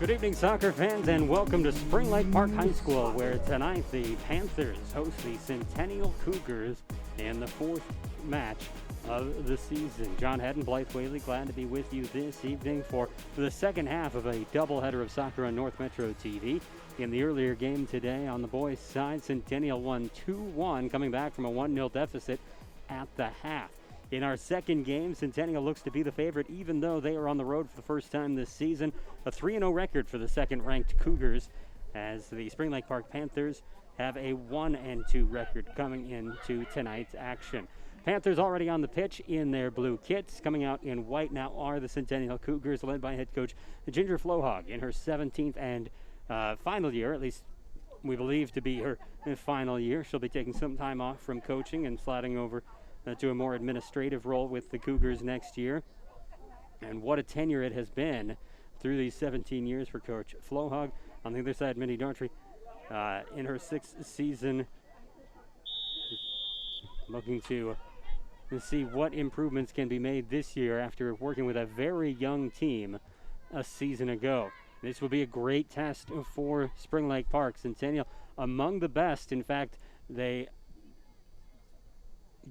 Good evening, soccer fans, and welcome to Spring Lake Park High School, where tonight the Panthers host the Centennial Cougars in the fourth match of the season. John Hedden, Blythe Whaley, glad to be with you this evening for the second half of a doubleheader of soccer on North Metro TV. In the earlier game today on the boys' side, Centennial won 2-1, coming back from a 1-0 deficit at the half. In our second game, Centennial looks to be the favorite, even though they are on the road for the first time this season. A 3-0 record for the second-ranked Cougars, as the Spring Lake Park Panthers have a 1-2 record coming into tonight's action. Panthers already on the pitch in their blue kits. Coming out in white now are the Centennial Cougars, led by head coach Ginger Flohog in her 17th and final year, at least we believe to be her final year. She'll be taking some time off from coaching and sliding over to a more administrative role with the Cougars next year. And what a tenure it has been through these 17 years for Coach Flohog. On the other side, Minnie Daughtry in her 6th season, looking to see what improvements can be made this year after working with a very young team a season ago. This will be a great test for Spring Lake Park. Centennial among the best. In fact, they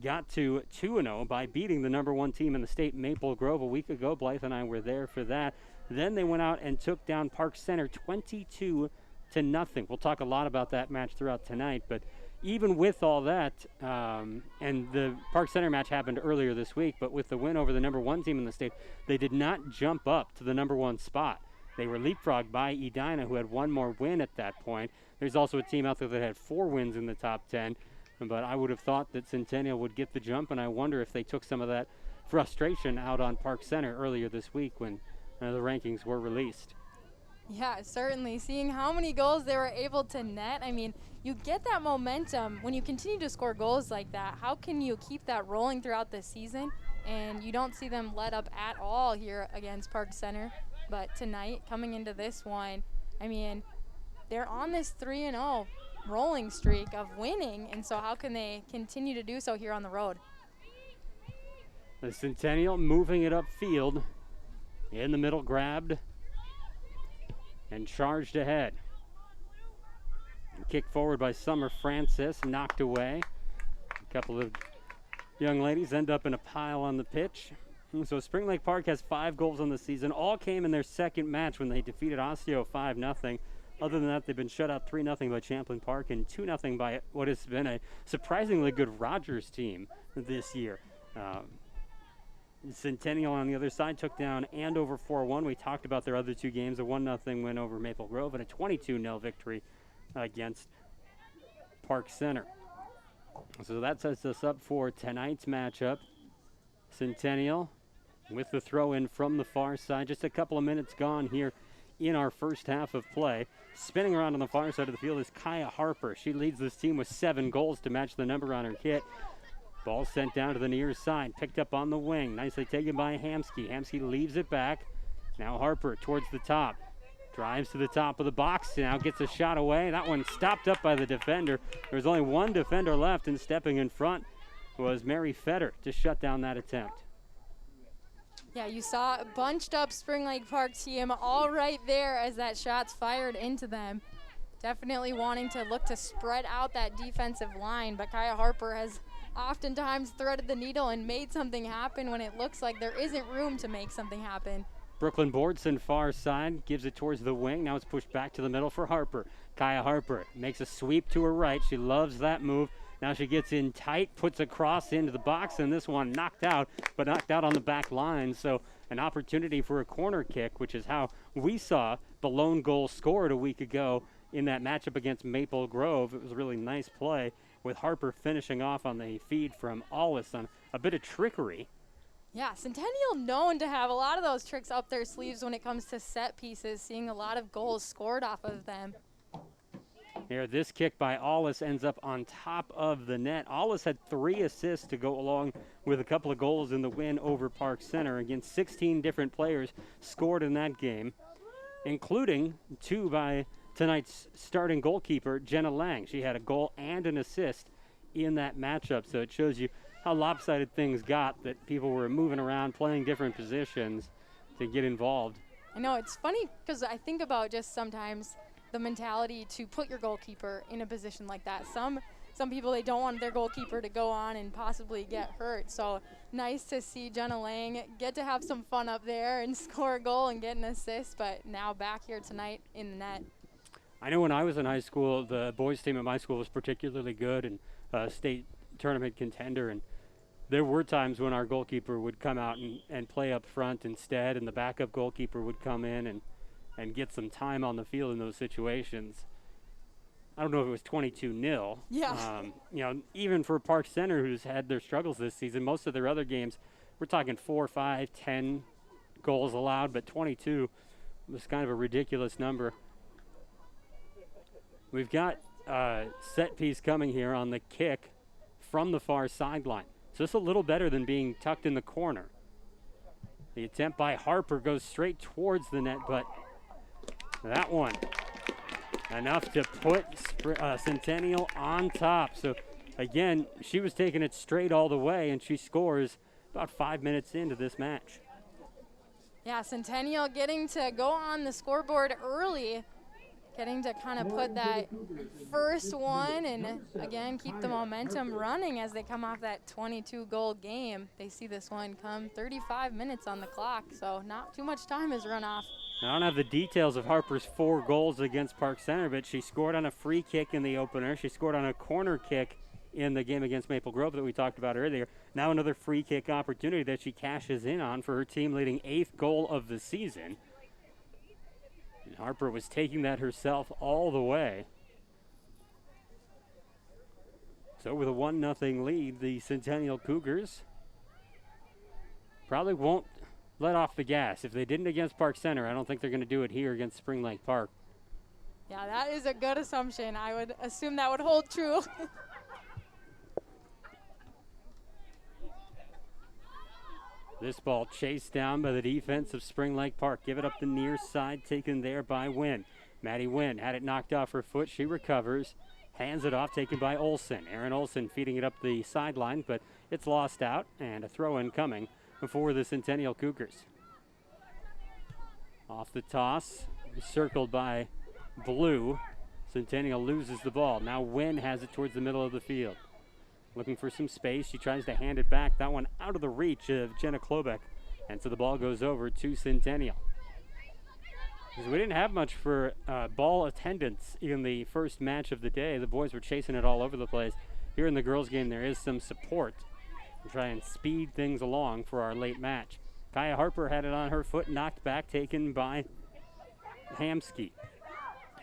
got to 2-0 by beating the number one team in the state, Maple Grove, a week ago. Blythe and I were there for that. Then they went out and took down Park Center 22-0. We'll talk a lot about that match throughout tonight, but even with all that, and the Park Center match happened earlier this week, but with the win over the number one team in the state, they did not jump up to the number one spot. They were leapfrogged by Edina, who had one more win at that point. There's also a team out there that had 4 wins in the top 10. But I would have thought that Centennial would get the jump, and I wonder if they took some of that frustration out on Park Center earlier this week when the rankings were released. Yeah, certainly. Seeing how many goals they were able to net, I mean, you get that momentum when you continue to score goals like that. How can you keep that rolling throughout the season? And you don't see them let up at all here against Park Center. But tonight, coming into this one, I mean, they're on this 3-0 rolling streak of winning, and so how can they continue to do so here on the road? The Centennial moving it upfield, in the middle, grabbed and charged ahead. Kick forward by Summer Francis, knocked away. A couple of young ladies end up in a pile on the pitch. And so Spring Lake Park has 5 goals on the season. All came in their second match when they defeated Osseo 5-0. Other than that, they've been shut out 3-0 by Champlain Park and 2-0 by what has been a surprisingly good Rogers team this year. Centennial on the other side took down Andover 4-1. We talked about their other 2 games, a 1-0 win over Maple Grove and a 22-0 victory against Park Center. So that sets us up for tonight's matchup. Centennial with the throw in from the far side. Just a couple of minutes gone here in our first half of play. Spinning around on the far side of the field is Kaya Harper. She leads this team with 7 goals to match the number on her kit. Ball sent down to the near side, picked up on the wing. Nicely taken by Hamsky. Hamsky leaves it back. Now Harper towards the top. Drives to the top of the box, now gets a shot away. That one stopped up by the defender. There's only one defender left, and stepping in front was Mary Fetter to shut down that attempt. Yeah, you saw a bunched up Spring Lake Park team all right there as that shot's fired into them. Definitely wanting to look to spread out that defensive line, but Kaya Harper has oftentimes threaded the needle and made something happen when it looks like there isn't room to make something happen. Brooklyn Bordson far side, gives it towards the wing. Now it's pushed back to the middle for Harper. Kaya Harper makes a sweep to her right. She loves that move. Now she gets in tight, puts a cross into the box, and this one knocked out, but knocked out on the back line. So an opportunity for a corner kick, which is how we saw the lone goal scored a week ago in that matchup against Maple Grove. It was a really nice play with Harper finishing off on the feed from Allis on a bit of trickery. Yeah, Centennial known to have a lot of those tricks up their sleeves when it comes to set pieces, seeing a lot of goals scored off of them. Here, this kick by Allis ends up on top of the net. Allis had 3 assists to go along with a couple of goals in the win over Park Center. Again, 16 different players scored in that game, including 2 by tonight's starting goalkeeper, Jenna Lang. She had a goal and an assist in that matchup, so it shows you how lopsided things got, that people were moving around, playing different positions to get involved I know, it's funny because I think about just sometimes the mentality to put your goalkeeper in a position like that. Some people, they don't want their goalkeeper to go on and possibly get hurt. So nice to see Jenna Lang get to have some fun up there and score a goal and get an assist, but now back here tonight in the net. I know when I was in high school, the boys team at my school was particularly good and state tournament contender, and there were times when our goalkeeper would come out and play up front instead, and the backup goalkeeper would come in and get some time on the field in those situations. I don't know if it was 22-0. Yeah. Even for Park Center, who's had their struggles this season, most of their other games, we're talking 4, 5, 10 goals allowed, but 22 was kind of a ridiculous number. We've got a set piece coming here on the kick from the far sideline. So it's a little better than being tucked in the corner. The attempt by Harper goes straight towards the net, but that one enough to put Centennial on top. So again, she was taking it straight all the way, and she scores about 5 minutes into this match. Yeah, Centennial getting to go on the scoreboard early, getting to kind of put that first one and, again, keep the momentum running as they come off that 22-goal game. They see this one come 35 minutes on the clock, so not too much time has run off. I don't have the details of Harper's 4 goals against Park Center, but she scored on a free kick in the opener. She scored on a corner kick in the game against Maple Grove that we talked about earlier. Now another free kick opportunity that she cashes in on for her team-leading 8th goal of the season. And Harper was taking that herself all the way. So with a 1-0 lead, the Centennial Cougars probably won't let off the gas. If they didn't against Park Center, I don't think they're going to do it here against Spring Lake Park. Yeah, that is a good assumption. I would assume that would hold true. This ball chased down by the defense of Spring Lake Park. Give it up the near side, taken there by Wynn. Maddie Wynn had it knocked off her foot. She recovers, hands it off, taken by Olsen. Aaron Olsen feeding it up the sideline, but it's lost out, and a throw-in coming for the Centennial Cougars. Off the toss, circled by Blue. Centennial loses the ball. Now Wynn has it towards the middle of the field. Looking for some space. She tries to hand it back. That one out of the reach of Jenna Klobeck. And so the ball goes over to Centennial. Because we didn't have much for ball attendance in the first match of the day. The boys were chasing it all over the place. Here in the girls' game, there is some support to try and speed things along for our late match. Kaya Harper had it on her foot, knocked back, taken by Hamsky.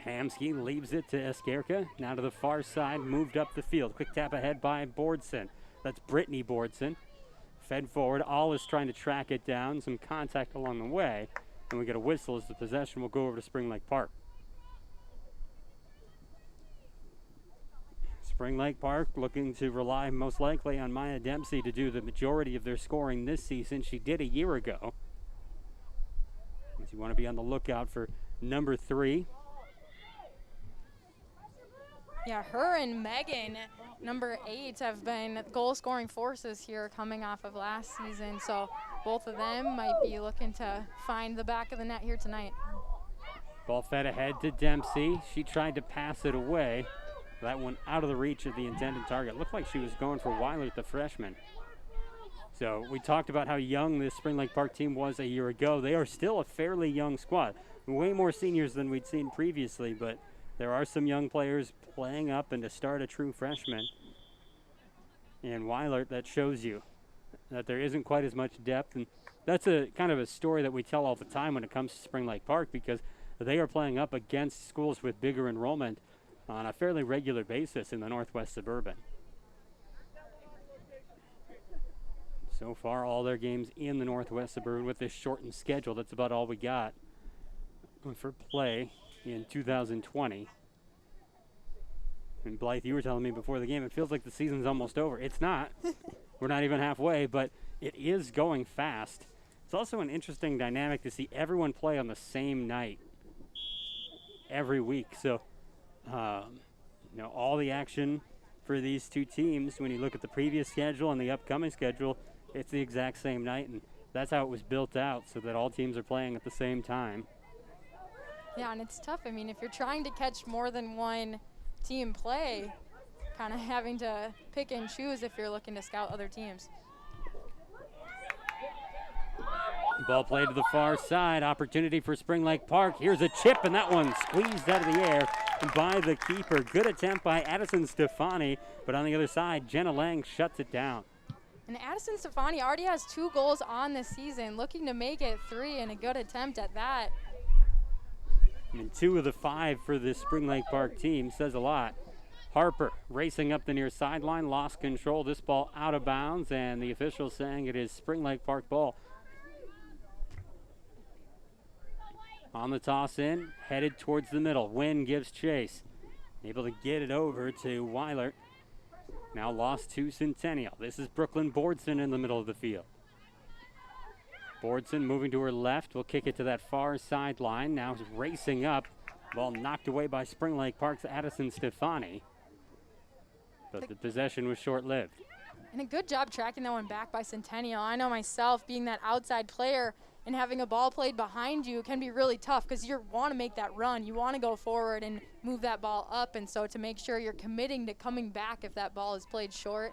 Hamsky leaves it to Eskerka. Now to the far side, moved up the field. Quick tap ahead by Bordson. That's Brittany Bordson. Fed forward. All is trying to track it down. Some contact along the way. And we get a whistle as the possession will go over to Spring Lake Park. Spring Lake Park looking to rely most likely on Maya Dempsey to do the majority of their scoring this season. She did a year ago. So you want to be on the lookout for number 3. Yeah, her and Megan, number 8, have been goal-scoring forces here coming off of last season. So both of them might be looking to find the back of the net here tonight. Ball fed ahead to Dempsey. She tried to pass it away. That one out of the reach of the intended target. Looked like she was going for Weiler, the freshman. So we talked about how young this Spring Lake Park team was a year ago. They are still a fairly young squad. Way more seniors than we'd seen previously, but there are some young players playing up, and to start a true freshman in Weiler, that shows you that there isn't quite as much depth. And that's a kind of a story that we tell all the time when it comes to Spring Lake Park, because they are playing up against schools with bigger enrollment on a fairly regular basis in the Northwest Suburban. So far, all their games in the Northwest Suburban with this shortened schedule. That's about all we got for play in 2020. And Blythe, you were telling me before the game, it feels like the season's almost over. It's not. We're not even halfway, but it is going fast. It's also an interesting dynamic to see everyone play on the same night every week. So, all the action for these two teams, when you look at the previous schedule and the upcoming schedule, it's the exact same night. And that's how it was built out, so that all teams are playing at the same time. Yeah, and it's tough. I mean, if you're trying to catch more than one team play, kind of having to pick and choose if you're looking to scout other teams. Ball played to the far side. Opportunity for Spring Lake Park. Here's a chip, and that one squeezed out of the air by the keeper. Good attempt by Addison Stefani, but on the other side, Jenna Lang shuts it down. And Addison Stefani already has 2 goals on this season, looking to make it 3, and a good attempt at that. And 2 of the 5 for this Spring Lake Park team says a lot. Harper racing up the near sideline, lost control. This ball out of bounds, and the official saying it is Spring Lake Park ball. On the toss in, headed towards the middle. Wynn gives chase. Able to get it over to Weiler. Now lost to Centennial. This is Brooklyn Bordson in the middle of the field. Bordson moving to her left. Will kick it to that far sideline. Now racing up. Ball knocked away by Spring Lake Park's Addison Stefani. But the possession was short-lived. And a good job tracking that one back by Centennial. I know myself, being that outside player and having a ball played behind you can be really tough because you want to make that run. You want to go forward and move that ball up. And so to make sure you're committing to coming back if that ball is played short,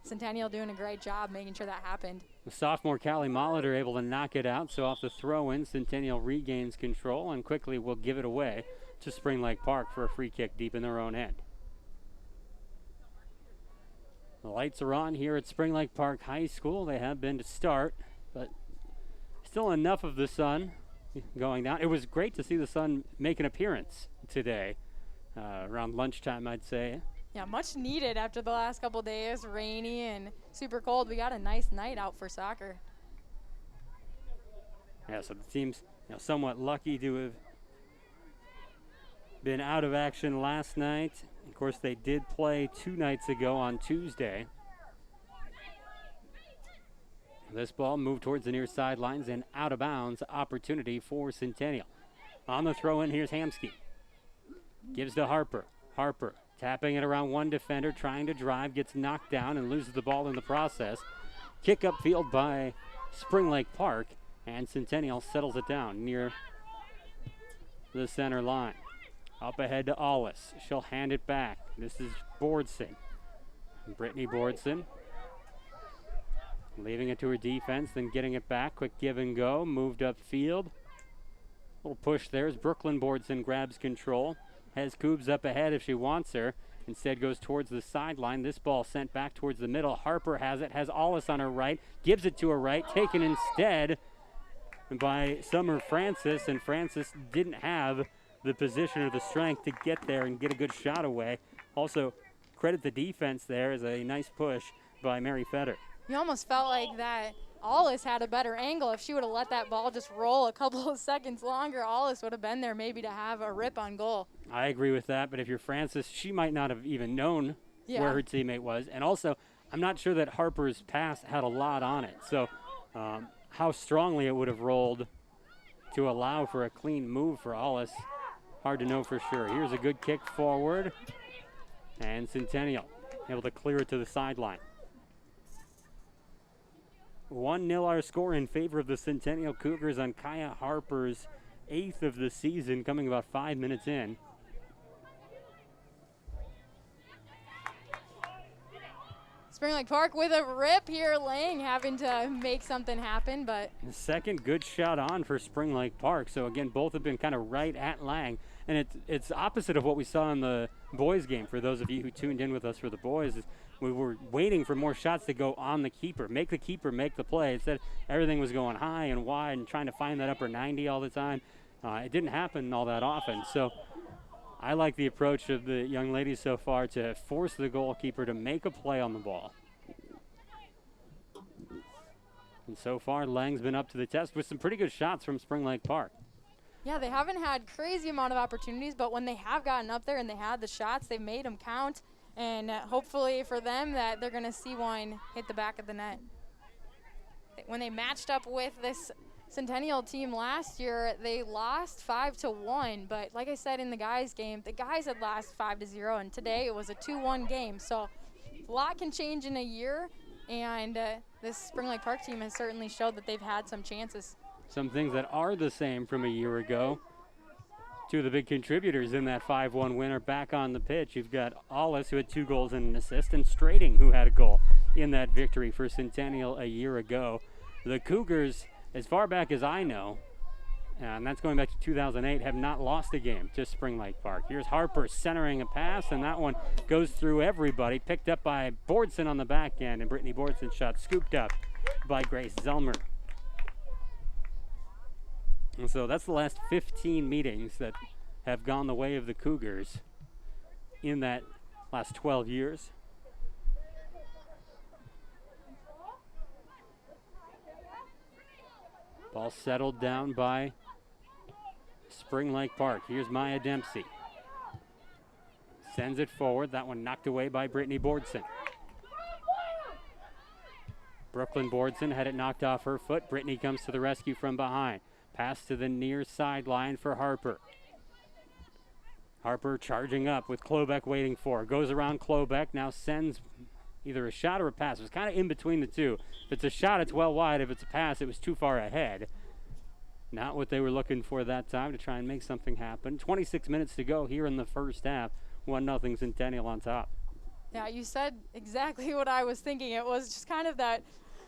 Centennial doing a great job making sure that happened. The sophomore Callie Molitor able to knock it out. So off the throw-in, Centennial regains control and quickly will give it away to Spring Lake Park for a free kick deep in their own end. The lights are on here at Spring Lake Park High School. They have been to start, but still enough of the sun going down. It was great to see the sun make an appearance today, around lunchtime, I'd say. Yeah, much needed after the last couple days, rainy and super cold. We got a nice night out for soccer. Yeah, so the team's somewhat lucky to have been out of action last night. Of course, they did play 2 nights ago on Tuesday. This ball moved towards the near sidelines and out of bounds. Opportunity for Centennial. On the throw-in, here's Hamsky. Gives to Harper. Harper tapping it around one defender, trying to drive, gets knocked down and loses the ball in the process. Kick upfield by Spring Lake Park, and Centennial settles it down near the center line. Up ahead to Allis. She'll hand it back. This is Bordson. Brittany Bordson leaving it to her defense, then getting it back. Quick give and go. Moved upfield. Little push there as Brooklyn Bordson grabs control. Has Coobs up ahead if she wants her. Instead goes towards the sideline. This ball sent back towards the middle. Harper has it. Has Allis on her right. Gives it to her right. Taken instead by Summer Francis. And Francis didn't have the position or the strength to get there and get a good shot away. Also, credit the defense there as a nice push by Mary Fetter. You almost felt like that Allis had a better angle. If she would have let that ball just roll a couple of seconds longer, Allis would have been there maybe to have a rip on goal. I agree with that, but if you're Francis, she might not have even known where her teammate was. And also, I'm not sure that Harper's pass had a lot on it. So how strongly it would have rolled to allow for a clean move for Allis, hard to know for sure. Here's a good kick forward, and Centennial able to clear it to the sideline. 1-0 our score in favor of the Centennial Cougars on Kaya Harper's 8th of the season, coming about 5 minutes in. Spring Lake Park with a rip here, Lang having to make something happen, but The second good shot on for Spring Lake Park. So again, both have been kind of right at Lang, and it's opposite of what we saw in the boys game. For those of you who tuned in with us for the boys, we were waiting for more shots to go on the keeper make the play. Instead, everything was going high and wide and trying to find that upper 90 all the time. It didn't happen all that often. So I like the approach of the young ladies so far to force the goalkeeper to make a play on the ball. And so far, Lang's been up to the test with some pretty good shots from Spring Lake Park. yeah, they haven't had crazy amount of opportunities, but when they have gotten up there and they had the shots, they've made them count. And hopefully for them that they're going to see one hit the back of the net. When they matched up with this Centennial team last year, they lost 5-1. But like I said in the guys game, the guys had lost 5-0, and today it was a 2-1 game. So a lot can change in a year. And this Spring Lake Park team has certainly showed that they've had some chances. Some things that are the same from a year ago. Two of the big contributors in that 5-1 win are back on the pitch. You've got Allis, who had 2 goals and an assist, and Strating, who had a goal in that victory for Centennial a year ago. The Cougars, as far back as I know, and that's going back to 2008, have not lost a game to Spring Lake Park. Here's Harper centering a pass, and that one goes through everybody. Picked up by Bordson on the back end, and Brittany Bordson's shot scooped up by Grace Zelmer. And so that's the last 15 meetings that have gone the way of the Cougars in that last 12 years. Ball settled down by Spring Lake Park. Here's Maya Dempsey. Sends it forward. That one knocked away by Brittany Bordson. Brooklyn Bordson had it knocked off her foot. Brittany comes to the rescue from behind. Pass to the near sideline for Harper. Harper charging up with Klobeck waiting for her. Goes around Klobeck, now sends either a shot or a pass. It was kind of in between the two. If it's a shot, it's well wide. If it's a pass, it was too far ahead. Not what they were looking for that time to try and make something happen. 26 minutes to go here in the first half. 1-0 Centennial on top. Yeah, you said exactly what I was thinking. It was just kind of that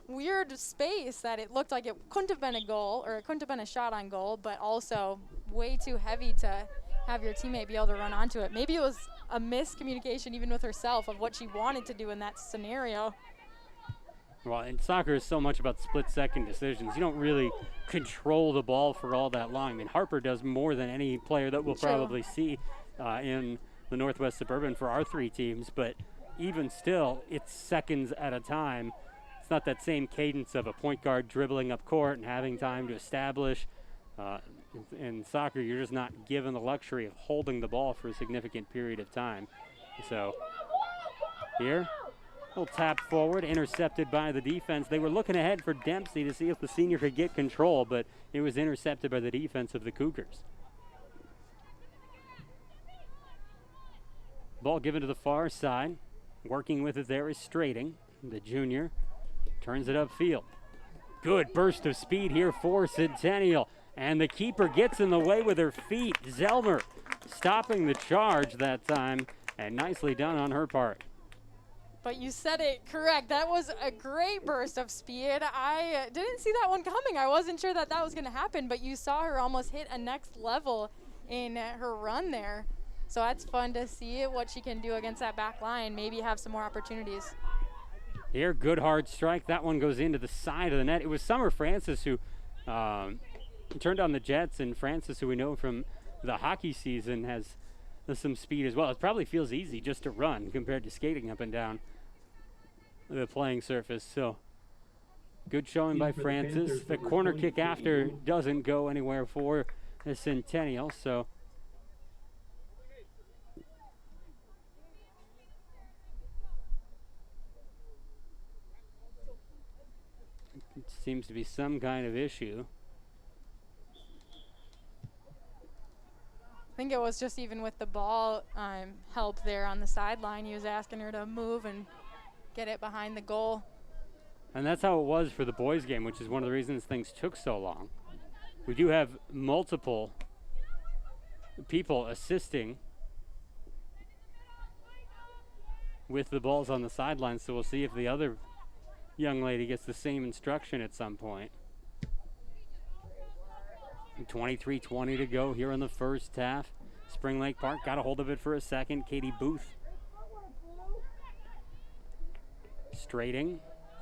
weird space that it looked like it couldn't have been a goal, or it couldn't have been a shot on goal, but also way too heavy to have your teammate be able to run onto it. Maybe it was a miscommunication even with herself of what she wanted to do in that scenario. Well, and soccer is so much about split-second decisions. You don't really control the ball for all that long. I mean, Harper does more than any player that we'll probably see in the Northwest Suburban for our 3 teams, but even still, it's seconds at a time. It's not that same cadence of a point guard dribbling up court and having time to establish. In soccer, you're just not given the luxury of holding the ball for a significant period of time. So here, little tap forward, intercepted by the defense. They were looking ahead for Dempsey to see if the senior could get control, but it was intercepted by the defense of the Cougars. Ball given to the far side. Working with it there is Strating, the junior. Turns it upfield. Good burst of speed here for Centennial. And the keeper gets in the way with her feet. Zelmer stopping the charge that time. And nicely done on her part. But you said it correct. That was a great burst of speed. I didn't see that one coming. I wasn't sure that was going to happen. But you saw her almost hit a next level in her run there. So that's fun to see what she can do against that back line. Maybe have some more opportunities. Here, good hard strike. That one goes into the side of the net. It was Summer Francis who turned on the Jets, and Francis, who we know from the hockey season, has some speed as well. It probably feels easy just to run compared to skating up and down the playing surface. So good showing by Francis. The corner kick after doesn't go anywhere for the Centennial. So it seems to be some kind of issue. I think it was just even with the ball help there on the sideline. He was asking her to move and get it behind the goal. And that's how it was for the boys' game, which is one of the reasons things took so long. We do have multiple people assisting with the balls on the sidelines, so we'll see if the other young lady gets the same instruction at some point. 23:20 to go here in the first half. Spring Lake Park got a hold of it for a second. Katie Booth Strating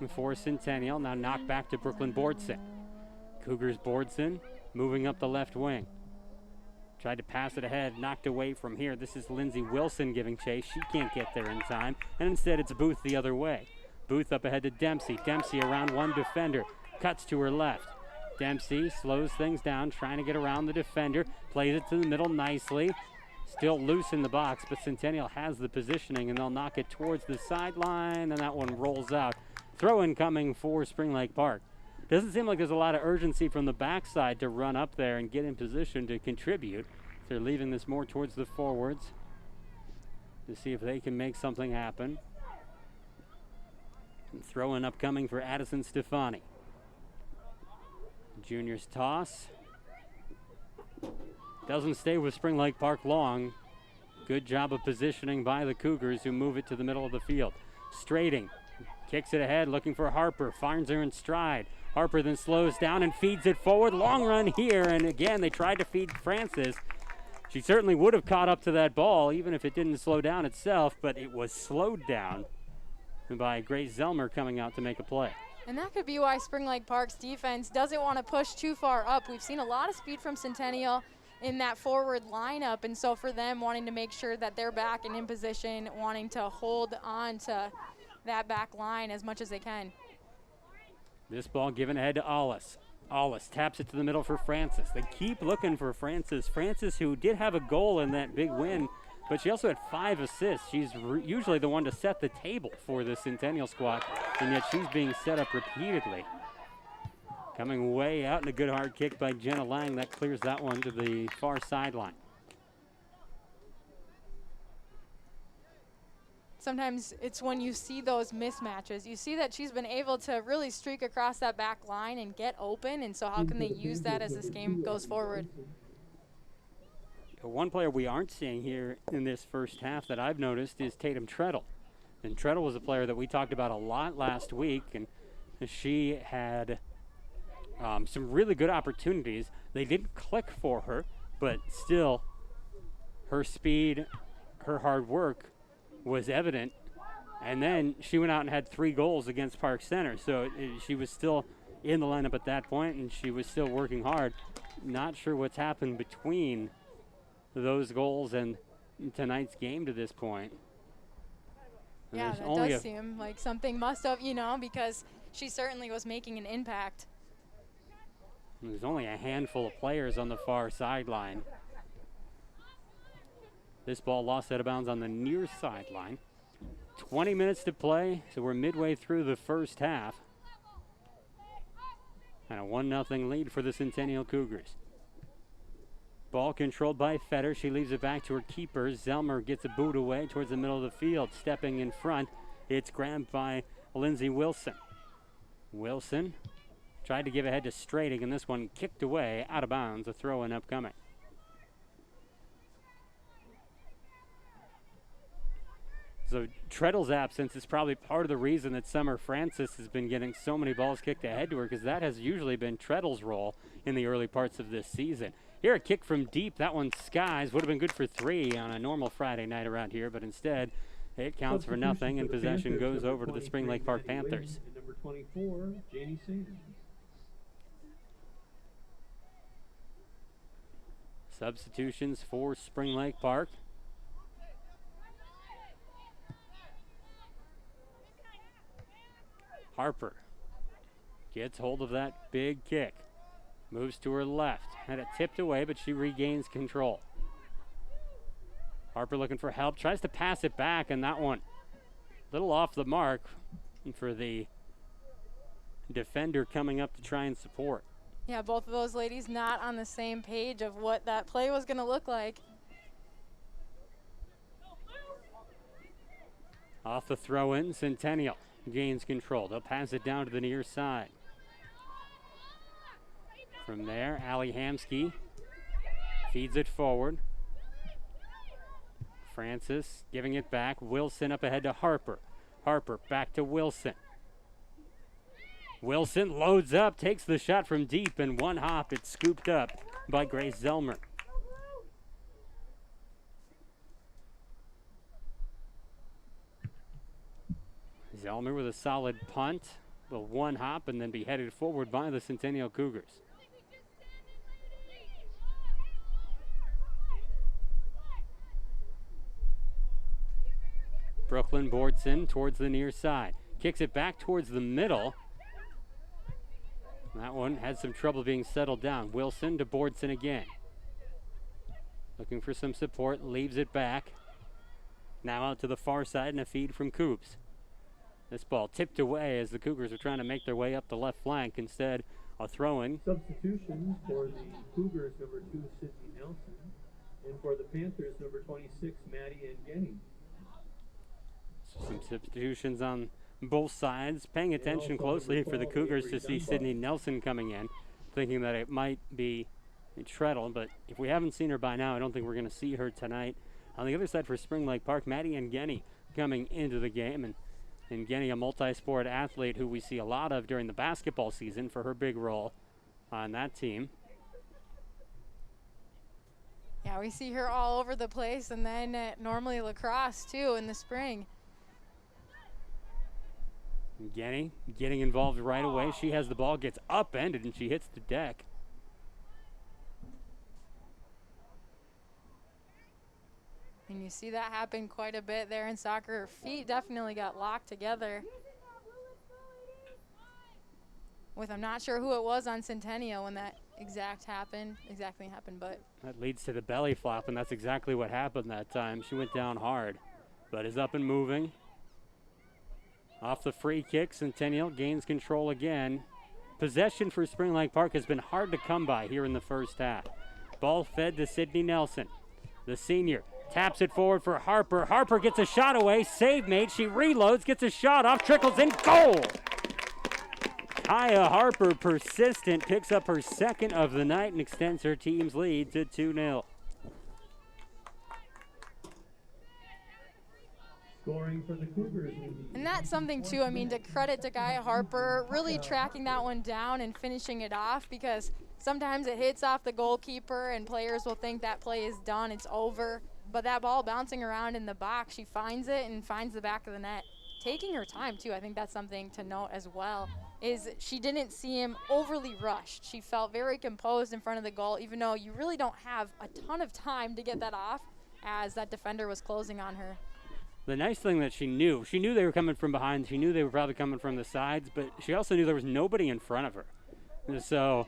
for Centennial. Now knocked back to Brooklyn Bordson. Cougars Bordson moving up the left wing. Tried to pass it ahead, knocked away from here. This is Lindsay Wilson giving chase. She can't get there in time, and instead it's Booth the other way. Booth up ahead to Dempsey. Dempsey around one defender, cuts to her left. Dempsey slows things down, trying to get around the defender, plays it to the middle nicely. Still loose in the box, but Centennial has the positioning, and they'll knock it towards the sideline, and that one rolls out. Throw-in coming for Spring Lake Park. Doesn't seem like there's a lot of urgency from the backside to run up there and get in position to contribute. They're leaving this more towards the forwards to see if they can make something happen. Throw-in upcoming for Addison Stefani. Junior's toss. Doesn't stay with Spring Lake Park long. Good job of positioning by the Cougars, who move it to the middle of the field. Strating kicks it ahead, looking for Harper. Finds her in stride. Harper then slows down and feeds it forward. Long run here, and again, they tried to feed Francis. She certainly would have caught up to that ball, even if it didn't slow down itself, but it was slowed down by Grace Zelmer coming out to make a play. And that could be why Spring Lake Park's defense doesn't want to push too far up. We've seen a lot of speed from Centennial in that forward lineup, and so for them wanting to make sure that they're back and in position, wanting to hold on to that back line as much as they can. This ball given ahead to Ollis. Ollis taps it to the middle for Francis. They keep looking for Francis. Francis, who did have a goal in that big win, but she also had 5 assists. She's usually the one to set the table for the Centennial squad, and yet she's being set up repeatedly. Coming way out, and a good hard kick by Jenna Lang. That clears that one to the far sideline. Sometimes it's when you see those mismatches. You see that she's been able to really streak across that back line and get open, and so how can they use that as this game goes forward? One player we aren't seeing here in this first half that I've noticed is Tatum Treadle. And Treadle was a player that we talked about a lot last week, and she had some really good opportunities. They didn't click for her, but still her speed, her hard work was evident. And then she went out and had 3 goals against Park Center. So she was still in the lineup at that point, and she was still working hard. Not sure what's happened between those goals and tonight's game to this point. And yeah, that does seem like something must have, because she certainly was making an impact. There's only a handful of players on the far sideline. This ball lost out of bounds on the near sideline. 20 minutes to play, so we're midway through the first half. And a 1-0 lead for the Centennial Cougars. Ball controlled by Fetter. She leaves it back to her keeper. Zelmer gets a boot away towards the middle of the field. Stepping in front, it's grabbed by Lindsey Wilson. Wilson tried to give ahead to Strating, and this one kicked away out of bounds. A throw-in upcoming. So Treadle's absence is probably part of the reason that Summer Francis has been getting so many balls kicked ahead to her, because that has usually been Treadle's role in the early parts of this season. Here, a kick from deep. That one skies. Would have been good for 3 on a normal Friday night around here, but instead it counts for nothing, and possession goes over to the Spring Lake Park Panthers. Number 24, Janie Sanders. Substitutions for Spring Lake Park. Harper gets hold of that big kick. Moves to her left. Had it tipped away, but she regains control. Harper looking for help. Tries to pass it back, and that one a little off the mark for the defender coming up to try and support. Yeah, both of those ladies not on the same page of what that play was going to look like. Off the throw-in, Centennial gains control. They'll pass it down to the near side. From there, Allie Hamsky feeds it forward. Francis giving it back. Wilson up ahead to Harper. Harper back to Wilson. Wilson loads up, takes the shot from deep, and one hop. It's scooped up by Grace Zelmer. Zelmer with a solid punt. The one hop and then be headed forward by the Centennial Cougars. Brooklyn Bordson towards the near side. Kicks it back towards the middle. That one had some trouble being settled down. Wilson to Bordson again. Looking for some support, leaves it back. Now out to the far side and a feed from Coops. This ball tipped away as the Cougars are trying to make their way up the left flank. Instead, a throw-in. Substitutions for the Cougars, number 2, Sydney Nelson. And for the Panthers, number 26, Maddie Angeni. Some substitutions on both sides, paying attention closely for the Cougars to see Sydney Nelson coming in, thinking that it might be Treadle, but if we haven't seen her by now, I don't think we're going to see her tonight. On the other side for Spring Lake Park, Maddie Ngeni coming into the game, and Ngeni, a multi-sport athlete who we see a lot of during the basketball season for her big role on that team. Yeah, we see her all over the place, and then normally lacrosse too in the spring. Ngeni getting involved right away. She has the ball, gets upended, and she hits the deck. And you see that happen quite a bit there in soccer. Her feet definitely got locked together. With, I'm not sure who it was on Centennial when that exactly happened, but. That leads to the belly flop, and that's exactly what happened that time. She went down hard, but is up and moving. Off the free kick, Centennial gains control again. Possession for Spring Lake Park has been hard to come by here in the first half. Ball fed to Sydney Nelson. The senior taps it forward for Harper. Harper gets a shot away. Save made. She reloads, gets a shot off, trickles in, goal! Kaya Harper, persistent, picks up her second of the night and extends her team's lead to 2-0. Scoring for the Cougars. And that's something too, I mean, to credit to Kaya Harper, really tracking that one down and finishing it off, because sometimes it hits off the goalkeeper and players will think that play is done, it's over. But that ball bouncing around in the box, she finds it and finds the back of the net. Taking her time too, I think that's something to note as well, is she didn't see him overly rushed. She felt very composed in front of the goal, even though you really don't have a ton of time to get that off as that defender was closing on her. The nice thing that she knew they were coming from behind. She knew they were probably coming from the sides, but she also knew there was nobody in front of her. And so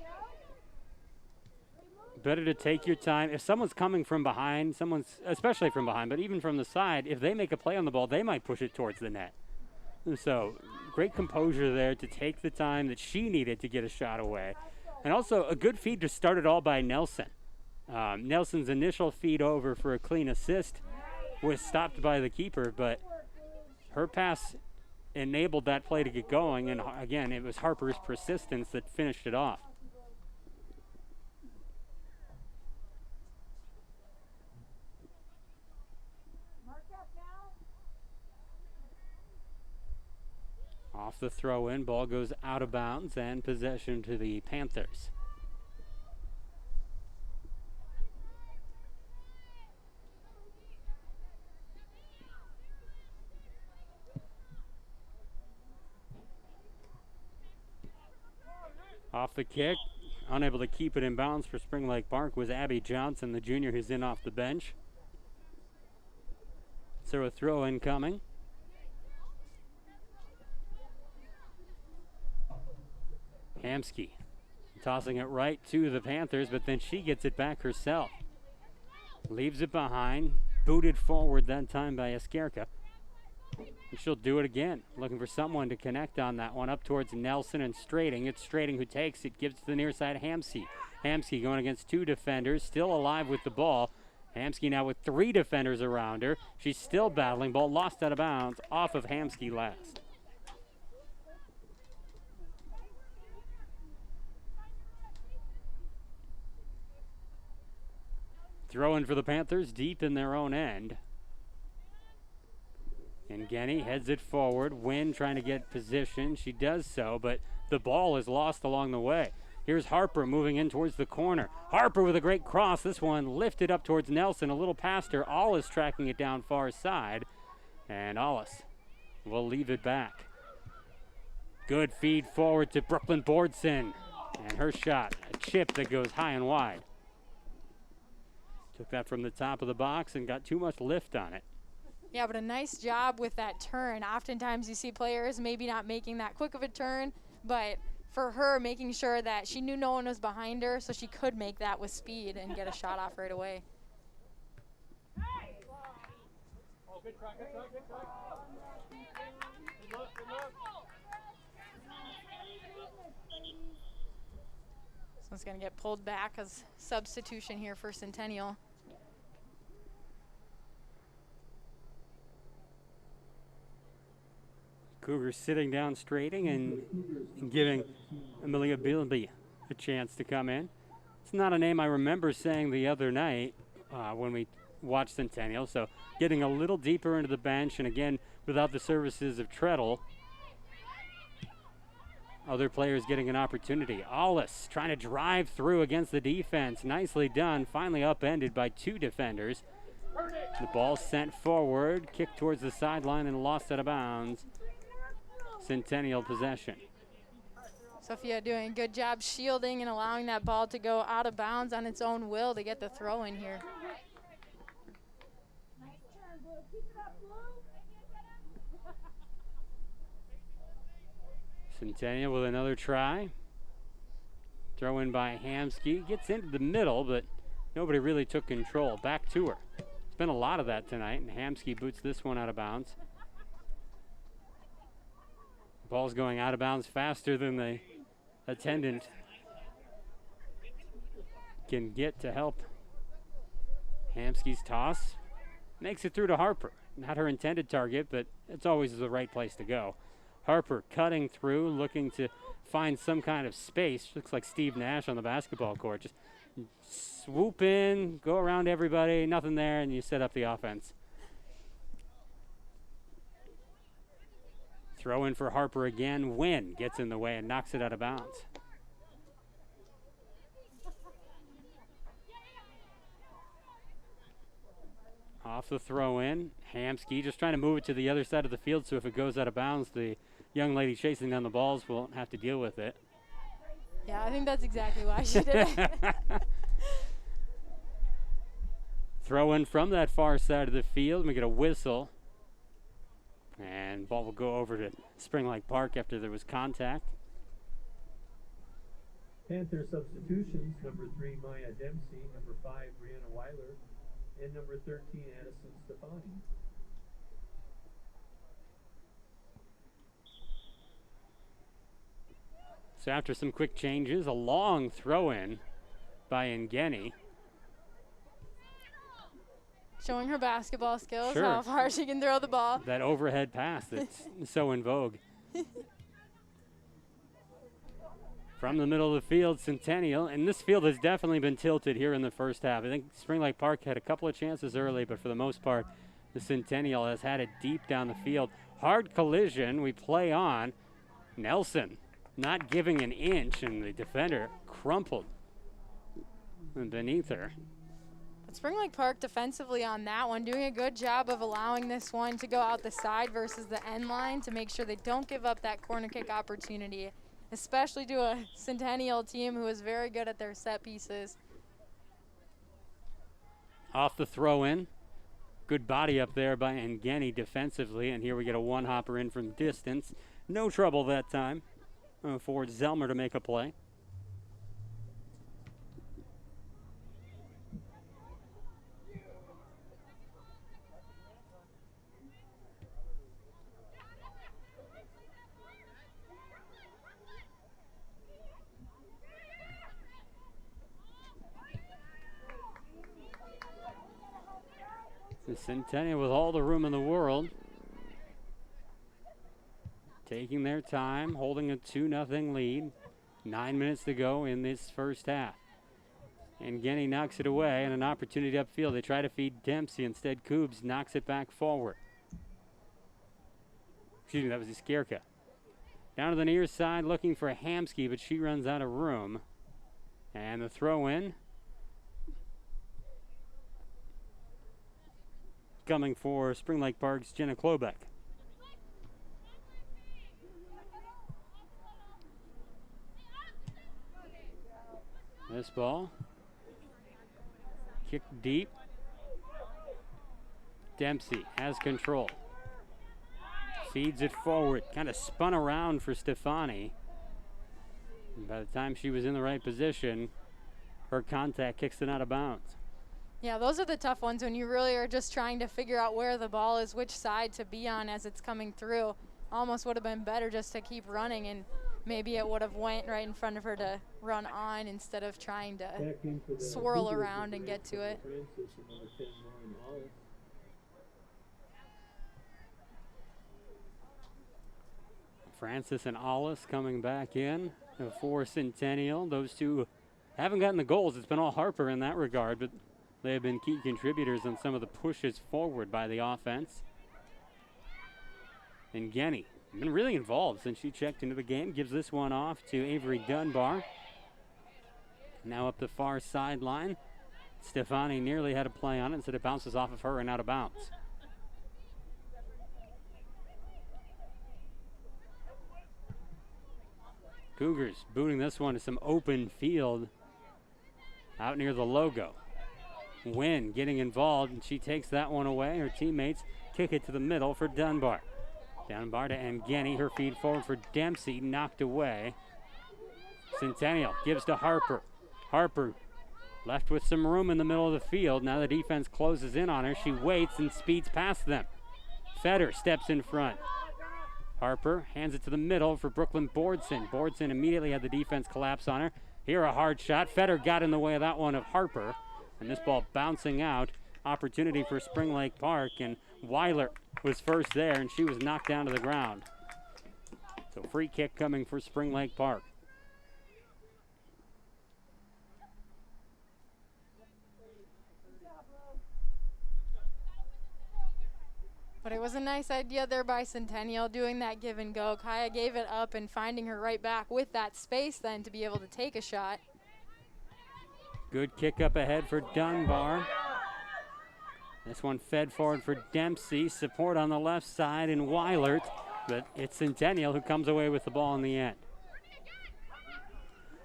better to take your time. If someone's coming from behind, especially from behind, but even from the side, if they make a play on the ball, they might push it towards the net. And so great composure there to take the time that she needed to get a shot away. And also a good feed to start it all by Nelson. Nelson's initial feed over for a clean assist was stopped by the keeper, but her pass enabled that play to get going, and again, it was Harper's persistence that finished it off. Off the throw-in, ball goes out of bounds, and possession to the Panthers. Off the kick, unable to keep it in bounds for Spring Lake Park was Abby Johnson, the junior who's in off the bench. So a throw in coming. Hamsky tossing it right to the Panthers, but then she gets it back herself. Leaves it behind, booted forward that time by Eskerka. And she'll do it again, looking for someone to connect on that one up towards Nelson and Strating. It's Strating who takes it, gives to the near side, Hamsky. Hamsky going against two defenders, still alive with the ball. Hamsky now with three defenders around her. She's still battling, ball lost out of bounds, off of Hamsky last. Throw in for the Panthers, deep in their own end. And Ngeni heads it forward. Wynn trying to get position. She does so, but the ball is lost along the way. Here's Harper moving in towards the corner. Harper with a great cross. This one lifted up towards Nelson, a little past her. Allis tracking it down far side. And Allis will leave it back. Good feed forward to Brooklyn Bordson. And her shot, a chip that goes high and wide. Took that from the top of the box and got too much lift on it. Yeah, but a nice job with that turn. Oftentimes you see players maybe not making that quick of a turn, but for her, making sure that she knew no one was behind her, so she could make that with speed and get a shot off right away. So it's going to get pulled back as substitution here for Centennial. Cougars sitting down straighting and giving Amelia Bilby a chance to come in. It's not a name I remember saying the other night when we watched Centennial, so getting a little deeper into the bench, and again, without the services of Treadle, other players getting an opportunity. Allis trying to drive through against the defense. Nicely done. Finally upended by 2 defenders. The ball sent forward, kicked towards the sideline, and lost out of bounds. Centennial possession. Sophia doing a good job shielding and allowing that ball to go out of bounds on its own will to get the throw in here. Centennial with another try. Throw in by Hamsky. Gets into the middle, but nobody really took control. Back to her. There's been a lot of that tonight, and Hamsky boots this one out of bounds. Ball's going out of bounds faster than the attendant can get to help. Hamsky's toss makes it through to Harper. Not her intended target, but it's always the right place to go. Harper cutting through, looking to find some kind of space. Looks like Steve Nash on the basketball court. Just swoop in, go around everybody, nothing there, and you set up the offense. Throw in for Harper again. Wynn gets in the way and knocks it out of bounds. Off the throw in, Hamsky just trying to move it to the other side of the field so if it goes out of bounds, the young lady chasing down the balls won't have to deal with it. Yeah, I think that's exactly why she did it. Throw in from that far side of the field. We get a whistle. And ball will go over to Spring Lake Park after there was contact. Panther substitutions, number 3, Maya Dempsey, number 5, Brianna Weiler, and number 13, Addison Stefani. So after some quick changes, a long throw-in by Ngeni. Showing her basketball skills, Sure. how far she can throw the ball. That overhead pass that's so in vogue. From the middle of the field, Centennial, and this field has definitely been tilted here in the first half. I think Spring Lake Park had a couple of chances early, but for the most part, the Centennial has had it deep down the field. Hard collision, we play on. Nelson not giving an inch, and the defender crumpled beneath her. But Spring Lake Park defensively on that one, doing a good job of allowing this one to go out the side versus the end line to make sure they don't give up that corner kick opportunity, especially to a Centennial team who is very good at their set pieces. Off the throw in. Good body up there by Ngeni defensively, and here we get a one-hopper in from distance. No trouble that time for Zelmer to make a play. The Centennial with all the room in the world. Taking their time, holding a 2-0 lead. 9 minutes to go in this first half. And Ngeni knocks it away, and an opportunity upfield. They try to feed Dempsey. Instead, Coobs knocks it back forward. Excuse me, that was Iskierka. Down to the near side, looking for Hamsky, but she runs out of room. And the throw in. Coming for Spring Lake Park's Jenna Klobeck. This ball kicked deep. Dempsey has control. Feeds it forward. Kind of spun around for Stefani. And by the time she was in the right position, her contact kicks it out of bounds. Yeah, those are the tough ones when you really are just trying to figure out where the ball is, which side to be on as it's coming through. Almost would have been better just to keep running, and maybe it would have went right in front of her to run on instead of trying to swirl around and get to it. Francis and Ollis coming back in for Centennial. Those two haven't gotten the goals. It's been all Harper in that regard, but they have been key contributors on some of the pushes forward by the offense. And Genny, been really involved since she checked into the game. Gives this one off to Avery Dunbar. Now up the far sideline. Stefani nearly had a play on it, instead it bounces off of her and out of bounds. Cougars booting this one to some open field out near the logo. Wynn getting involved, and she takes that one away. Her teammates kick it to the middle for Dunbar. Dunbar to Mgeni. Her feed forward for Dempsey, knocked away. Centennial gives to Harper. Harper left with some room in the middle of the field. Now the defense closes in on her. She waits and speeds past them. Feder steps in front. Harper hands it to the middle for Brooklyn Boardson. Boardson immediately had the defense collapse on her. Here a hard shot. Feder got in the way of that one of Harper. And this ball bouncing out. Opportunity for Spring Lake Park. And Weiler was first there, and she was knocked down to the ground. So free kick coming for Spring Lake Park. But it was a nice idea there by Centennial, doing that give and go. Kaya gave it up and finding her right back with that space then to be able to take a shot. Good kick up ahead for Dunbar. This one fed forward for Dempsey. Support on the left side and Weilert, but it's Centennial who comes away with the ball in the end.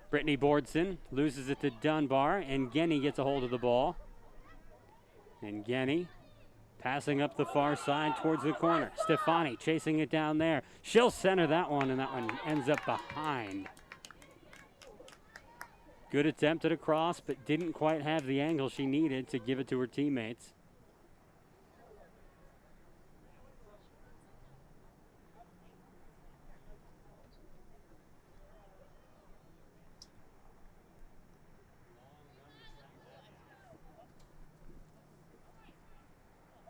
Brittany Boardson loses it to Dunbar, and Genny gets a hold of the ball. And Genny passing up the far side towards the corner. Stefani chasing it down there. She'll center that one, and that one ends up behind. Good attempt at a cross, but didn't quite have the angle she needed to give it to her teammates.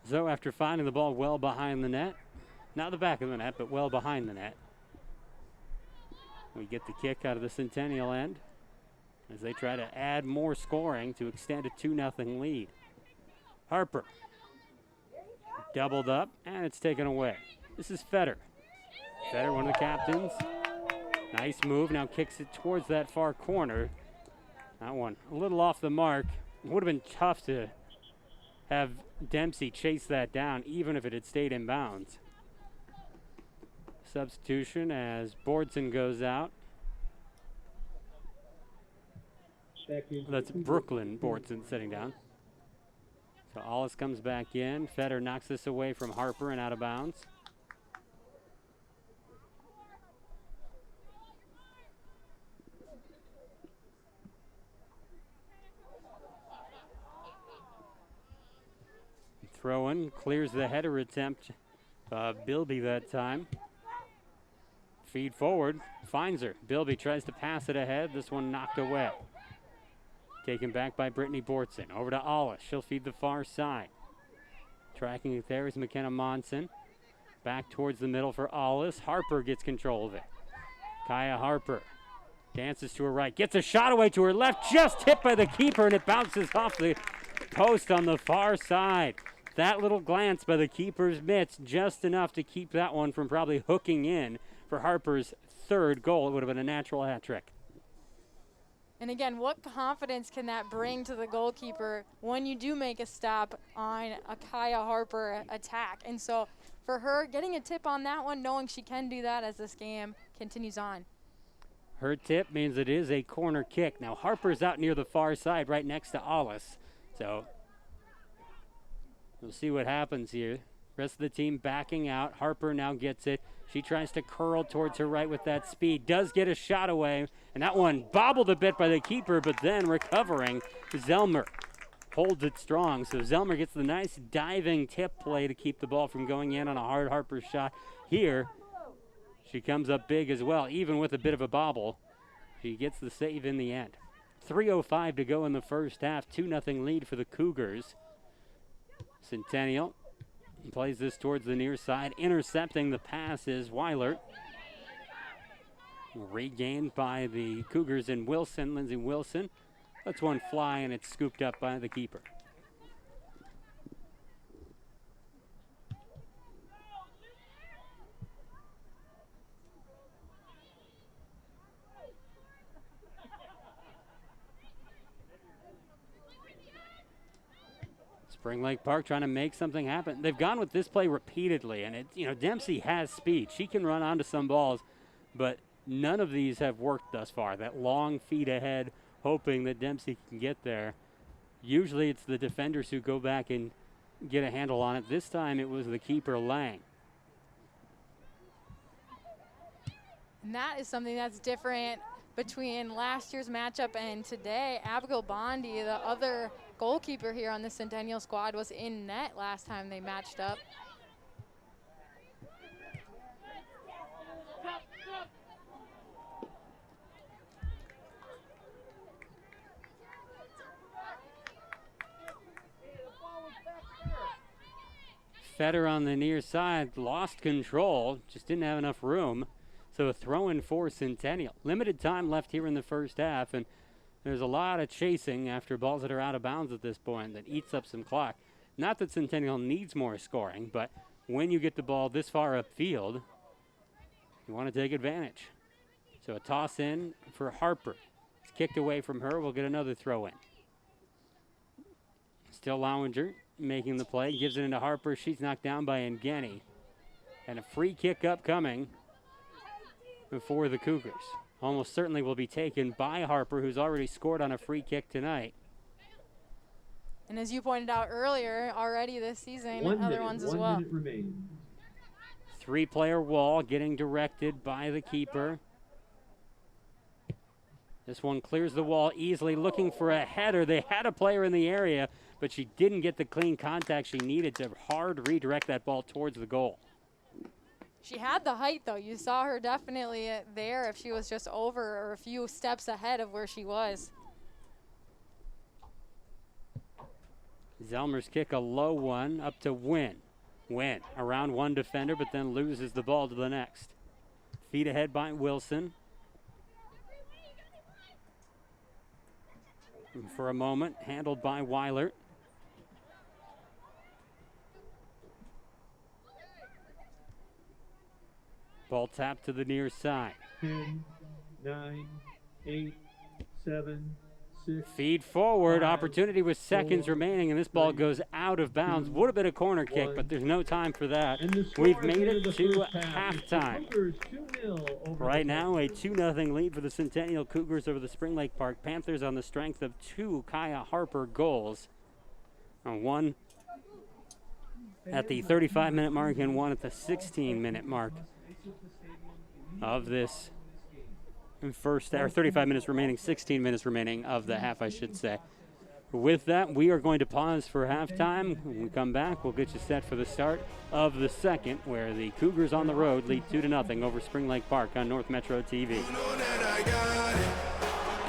So after finding the ball well behind the net, not the back of the net, but well behind the net, we get the kick out of the Centennial end as they try to add more scoring to extend a 2-0 lead. Harper doubled up, and it's taken away. This is Feder. Feder, one of the captains. Nice move, now kicks it towards that far corner. That one a little off the mark. Would have been tough to have Dempsey chase that down, even if it had stayed in bounds. Substitution as Boardson goes out. That's Brooklyn Boardson sitting down. So Ollis comes back in. Feder knocks this away from Harper and out of bounds. Throw-in clears the header attempt. Bilby that time. Feed forward, finds her. Bilby tries to pass it ahead. This one knocked away. Taken back by Brittany Boardson. Over to Ollis. She'll feed the far side. Tracking it there is McKenna Monson. Back towards the middle for Ollis. Harper gets control of it. Kaya Harper dances to her right. Gets a shot away to her left. Just hit by the keeper, and it bounces off the post on the far side. That little glance by the keeper's mitts, just enough to keep that one from probably hooking in for Harper's third goal. It would have been a natural hat trick. And again, what confidence can that bring to the goalkeeper when you do make a stop on a Kaya Harper attack? And so for her, getting a tip on that one, knowing she can do that as this game continues on. Her tip means it is a corner kick. Now Harper's out near the far side right next to Ollis. So we'll see what happens here. Rest of the team backing out. Harper now gets it. She tries to curl towards her right with that speed. Does get a shot away. And that one bobbled a bit by the keeper, but then recovering, Zelmer holds it strong. So Zelmer gets the nice diving tip play to keep the ball from going in on a hard Harper shot. Here, she comes up big as well, even with a bit of a bobble. She gets the save in the end. 3:05 to go in the first half. 2-0 lead for the Cougars. Centennial plays this towards the near side. Intercepting the pass is Weilert. Regained by the Cougars in Wilson, Lindsey Wilson. Lets one fly, and it's scooped up by the keeper. Spring Lake Park trying to make something happen. They've gone with this play repeatedly, and Dempsey has speed. She can run onto some balls, but none of these have worked thus far. That long feed ahead, hoping that Dempsey can get there. Usually it's the defenders who go back and get a handle on it. This time it was the keeper, Lang. And that is something that's different between last year's matchup and today. Abigail Bondi, the other goalkeeper here on the Centennial squad, was in net last time they matched up. Fetter on the near side lost control, just didn't have enough room. So a throw-in for Centennial. Limited time left here in the first half, and there's a lot of chasing after balls that are out of bounds at this point that eats up some clock. Not that Centennial needs more scoring, but when you get the ball this far upfield, you want to take advantage. So a toss in for Harper. It's kicked away from her. We'll get another throw in. Still Lowinger making the play, gives it into Harper. She's knocked down by Ngeni. And a free kick upcoming for the Cougars. Almost certainly will be taken by Harper, who's already scored on a free kick tonight. And as you pointed out earlier, already this season, other ones as well. 1 minute remains. Three-player wall getting directed by the keeper. This one clears the wall easily, looking for a header. They had a player in the area, but she didn't get the clean contact she needed to hard redirect that ball towards the goal. She had the height, though. You saw her definitely there if she was just over or a few steps ahead of where she was. Zelmer's kick, a low one, up to Wynn. Wynn around one defender, but then loses the ball to the next. Feet ahead by Wilson. And for a moment, handled by Weiler. Ball tapped to the near side. 10, 9, 8, 7, 6. Feed forward, 5, opportunity with seconds 4, remaining, and this ball 3, goes out of bounds. 2, Would have been a corner kick, 1. but there's no time for that. And the We've score made at the it end of to the first half is the halftime. Cougars 2-0 over Right the now, a 2-0 lead for the Centennial Cougars over the Spring Lake Park Panthers on the strength of two Kaya Harper goals. One at the 35-minute mark and one at the 16-minute mark of this first, or 35 minutes remaining, 16 minutes remaining of the half, I should say. With that, we are going to pause for halftime. When we come back, we'll get you set for the start of the second, where the Cougars on the road lead 2-0 over Spring Lake Park on North Metro TV. You know that I got it,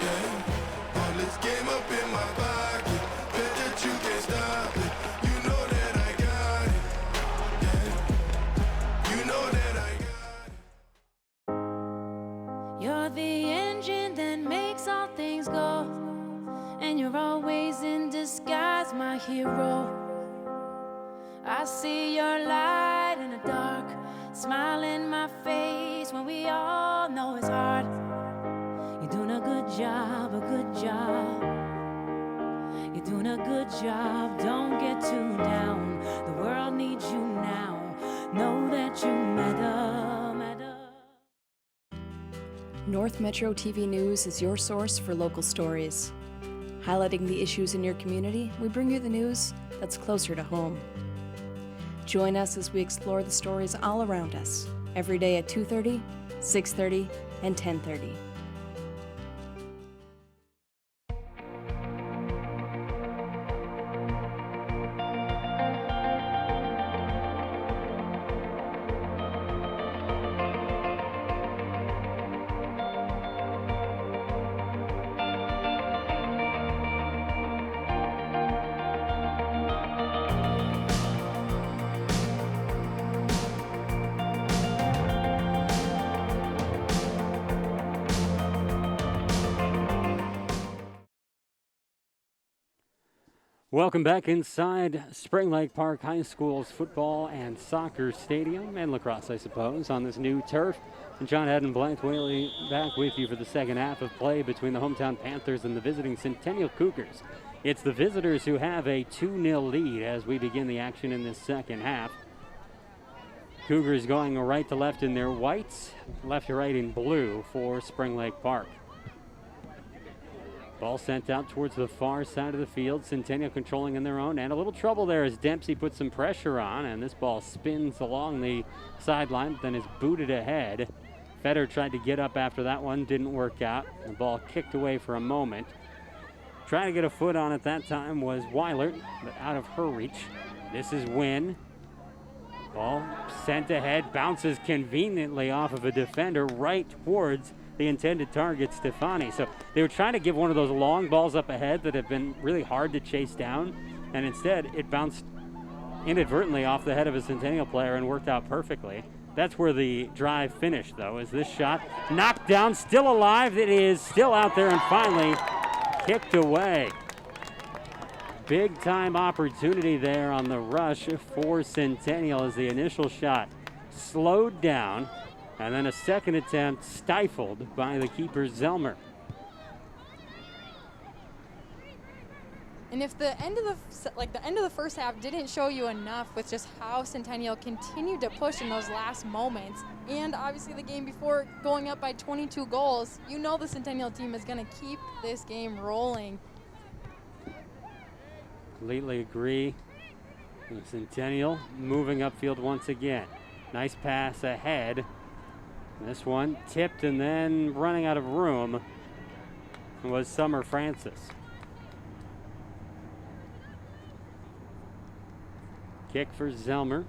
yeah. All this game up in my pocket, bet that you can't stop it. You know that I got it, yeah. You know that I got it. You're the engine that makes all things go, and you're always in disguise, my hero. I see your light in the dark, smile in my face when we all know it's hard. You're doing a good job, a good job. You're doing a good job, don't get too down. The world needs you now, know that you matter, matter. North Metro TV News is your source for local stories. Highlighting the issues in your community, we bring you the news that's closer to home. Join us as we explore the stories all around us, every day at 2:30, 6:30, and 10:30. Welcome back inside Spring Lake Park High School's football and soccer stadium, and lacrosse, I suppose, on this new turf. And John Haddon Blythe Whaley back with you for the second half of play between the hometown Panthers and the visiting Centennial Cougars. It's the visitors who have a 2-0 lead as we begin the action in this second half. Cougars going right to left in their whites, left to right in blue for Spring Lake Park. Ball sent out towards the far side of the field. Centennial controlling in their own end. A little trouble there as Dempsey puts some pressure on, and this ball spins along the sideline, but then is booted ahead. Feder tried to get up after that one, didn't work out. The ball kicked away for a moment. Trying to get a foot on it that time was Weiler, but out of her reach. This is Wynn. Ball sent ahead, bounces conveniently off of a defender right towards the intended target, Stefani. So they were trying to give one of those long balls up ahead that have been really hard to chase down, and instead it bounced inadvertently off the head of a Centennial player and worked out perfectly. That's where the drive finished, though, is this shot knocked down, still alive. It is still out there and finally kicked away. Big time opportunity there on the rush for Centennial as the initial shot slowed down, and then a second attempt stifled by the keeper, Zelmer. And if the end of the first half didn't show you enough with just how Centennial continued to push in those last moments, and obviously the game before going up by 22 goals, you know the Centennial team is going to keep this game rolling. Completely agree. Centennial moving upfield once again. Nice pass ahead. This one tipped and then running out of room was Summer Francis. Kick for Zelmer.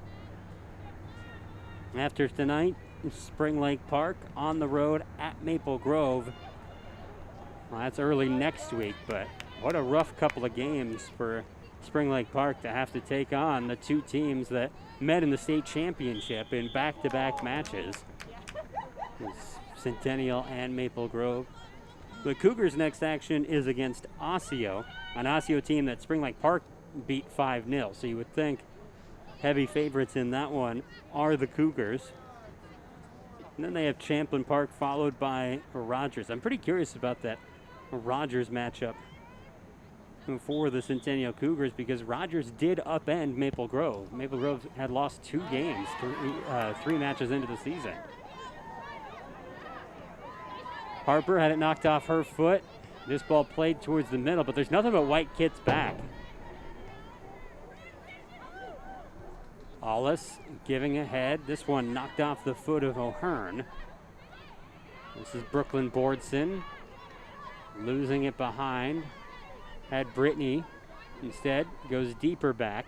After tonight, Spring Lake Park on the road at Maple Grove. Well, that's early next week, but what a rough couple of games for Spring Lake Park to have to take on the two teams that met in the state championship in back-to-back matches. Centennial and Maple Grove. The Cougars' next action is against Osseo, an Osseo team that Spring Lake Park beat 5-0. So you would think heavy favorites in that one are the Cougars. And then they have Champlin Park followed by Rogers. I'm pretty curious about that Rogers matchup for the Centennial Cougars because Rogers did upend Maple Grove. Maple Grove had lost 2 games, 3 matches into the season. Harper had it knocked off her foot. This ball played towards the middle, but there's nothing but white kits back. Hollis giving ahead. This one knocked off the foot of O'Hearn. This is Brooklyn Bordson losing it behind. Had Brittany. Instead goes deeper back.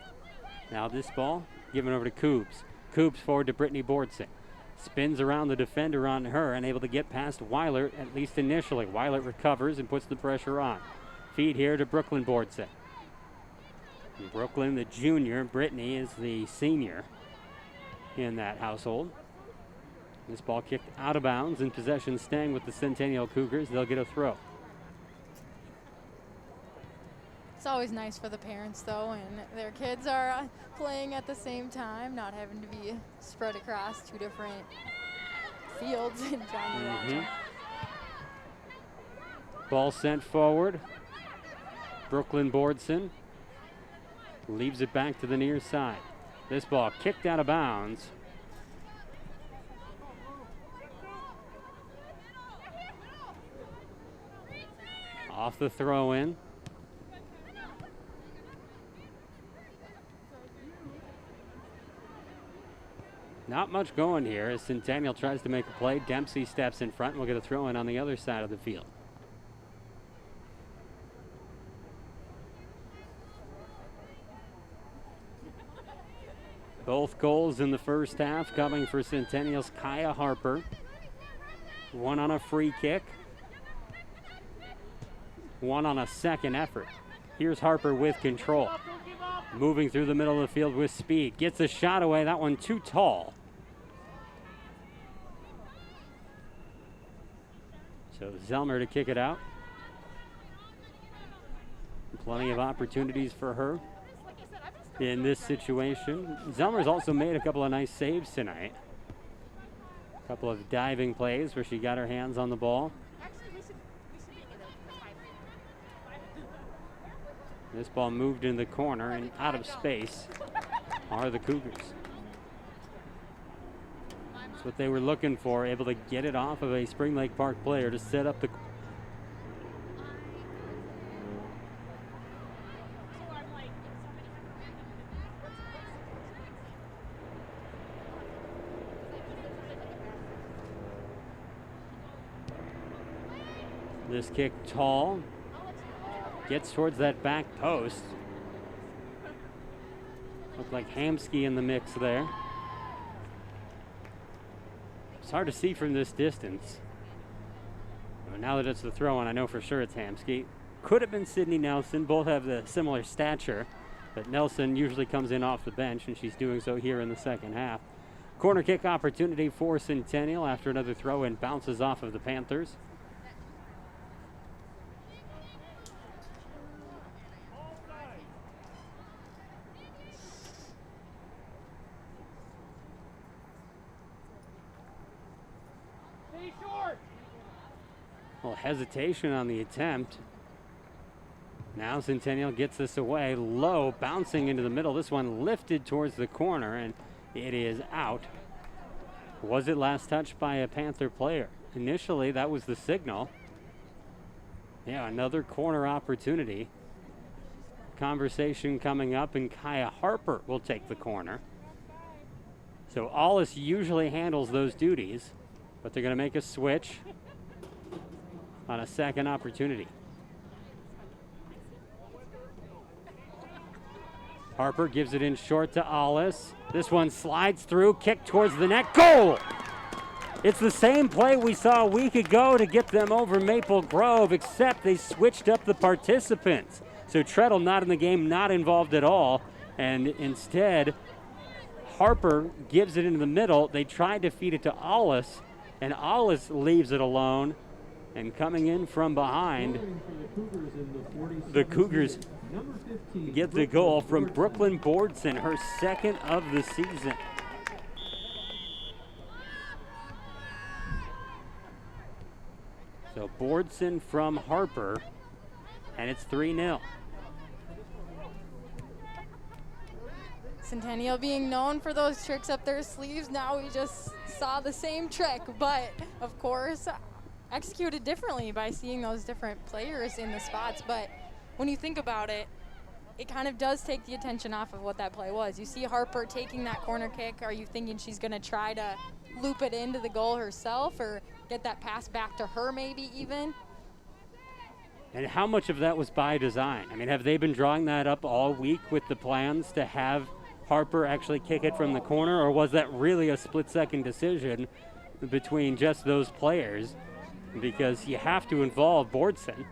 Now this ball given over to Coops. Coops forward to Brittany Bordson. Spins around the defender on her and able to get past Weiler, at least initially. Weiler recovers and puts the pressure on. Feed here to Brooklyn Bordson. Brooklyn, the junior. Brittany is the senior in that household. This ball kicked out of bounds and possession staying with the Centennial Cougars. They'll get a throw. It's always nice for the parents, though, and their kids are playing at the same time, not having to be spread across 2 different fields and trying to watch them. Ball sent forward. Brooklyn Bordson leaves it back to the near side. This ball kicked out of bounds. Off the throw-in. Not much going here as Centennial tries to make a play. Dempsey steps in front and we'll get a throw-in on the other side of the field. Both goals in the first half coming for Centennial's Kaya Harper. One on a free kick. One on a second effort. Here's Harper with control. Moving through the middle of the field with speed. Gets a shot away. That one too tall. So Zelmer to kick it out. Plenty of opportunities for her in this situation. Zelmer's also made a couple of nice saves tonight. A couple of diving plays where she got her hands on the ball. This ball moved in the corner and out of space are the Cougars. That's what they were looking for, able to get it off of a Spring Lake Park player to set up the. This kick tall, gets towards that back post. Looked like Hamsky in the mix there. It's hard to see from this distance. But now that it's the throw-in, I know for sure it's Hamsky. Could have been Sydney Nelson. Both have the similar stature, but Nelson usually comes in off the bench, and she's doing so here in the second half. Corner kick opportunity for Centennial after another throw-in bounces off of the Panthers. Well, hesitation on the attempt. Now Centennial gets this away, low, bouncing into the middle. This one lifted towards the corner, and it is out. Was it last touched by a Panther player? Initially, that was the signal. Yeah, another corner opportunity. Conversation coming up, and Kaya Harper will take the corner. So Allis usually handles those duties, but they're going to make a switch on a second opportunity. Harper gives it in short to Allis. This one slides through, kick towards the net, goal! It's the same play we saw a week ago to get them over Maple Grove, except they switched up the participants. So Treadle not in the game, not involved at all, and instead Harper gives it into the middle. They tried to feed it to Allis, and Allis leaves it alone. And coming in from behind, the Cougars get the goal from Brooklyn Bordson, her second of the season. So Bordson from Harper, and it's 3-0. Centennial being known for those tricks up their sleeves. Now we just saw the same trick, but of course, executed differently by seeing those different players in the spots. But when you think about it, it kind of does take the attention off of what that play was. You see Harper taking that corner kick. Are you thinking she's going to try to loop it into the goal herself or get that pass back to her maybe even? And how much of that was by design? I mean, have they been drawing that up all week with the plans to have Harper actually kick it from the corner, or was that really a split-second decision between just those players? Because you have to involve Bordson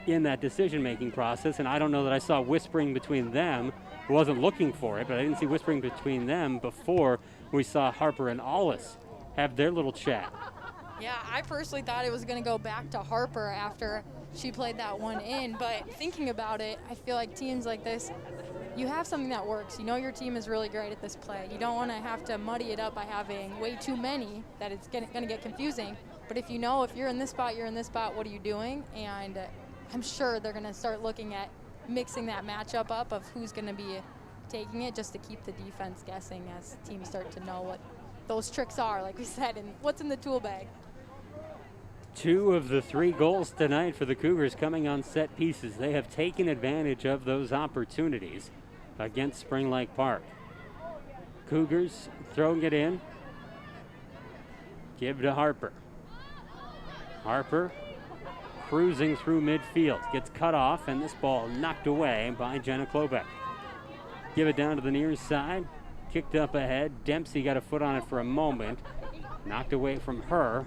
in that decision-making process, and I don't know that I saw whispering between them. I wasn't looking for it, but I didn't see whispering between them before we saw Harper and Allis have their little chat. Yeah, I personally thought it was going to go back to Harper after she played that one in, but thinking about it, I feel like teams like this, you have something that works. You know your team is really great at this play. You don't want to have to muddy it up by having way too many that it's going to get confusing. But if you know if you're in this spot, you're in this spot, what are you doing? And I'm sure they're going to start looking at mixing that matchup up of who's going to be taking it just to keep the defense guessing as teams start to know what those tricks are, like we said, and what's in the tool bag. 2 of the 3 goals tonight for the Cougars coming on set pieces. They have taken advantage of those opportunities against Spring Lake Park. Cougars throwing it in. Give to Harper. Harper cruising through midfield, gets cut off, and this ball knocked away by Jenna Klobeck. Give it down to the near side, kicked up ahead. Dempsey got a foot on it for a moment, knocked away from her,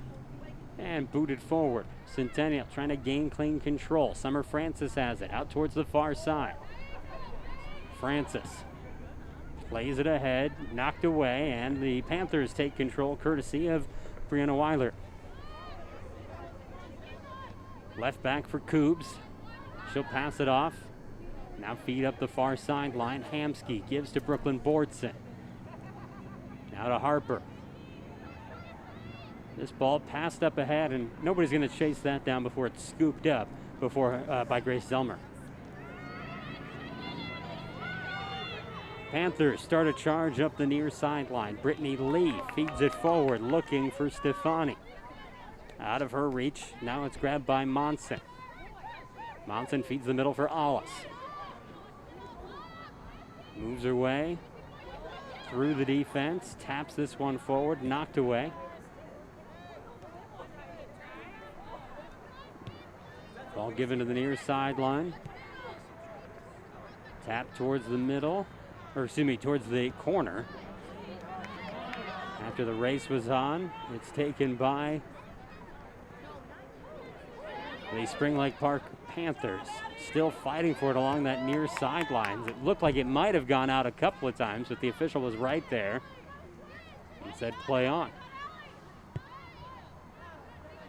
and booted forward. Centennial trying to gain clean control. Summer Francis has it out towards the far side. Francis plays it ahead, knocked away, and the Panthers take control courtesy of Brianna Weiler. Left back for Coubs. She'll pass it off Now feed up the far sideline. Hamsky gives to Brooklyn Bordson. Now to Harper. This ball passed up ahead, and nobody's going to chase that down before it's scooped up by Grace Zelmer. Panthers start a charge up the near sideline. Brittany Lee feeds it forward, looking for Stefani. Out of her reach. Now it's grabbed by Monson. Monson feeds the middle for Alice. Moves her way through the defense. Taps this one forward. Knocked away. Ball given to the near sideline. Tap towards the middle. Towards the corner. After the race was on, it's taken by the Spring Lake Park Panthers. Still fighting for it along that near sidelines. It looked like it might have gone out a couple of times, but the official was right there and said play on.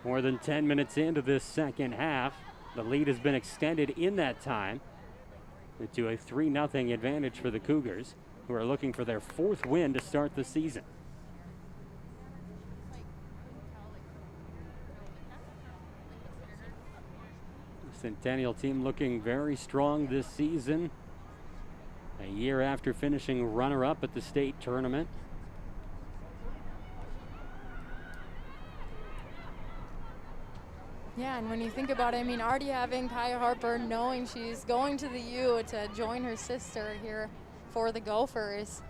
More than 10 minutes into this second half, the lead has been extended in that time to a 3-0 advantage for the Cougars, who are looking for their 4th win to start the season. The Centennial team looking very strong this season, a year after finishing runner-up at the state tournament. Yeah, and when you think about it, I mean, already having Kaya Harper, knowing she's going to the U to join her sister here for the Gophers,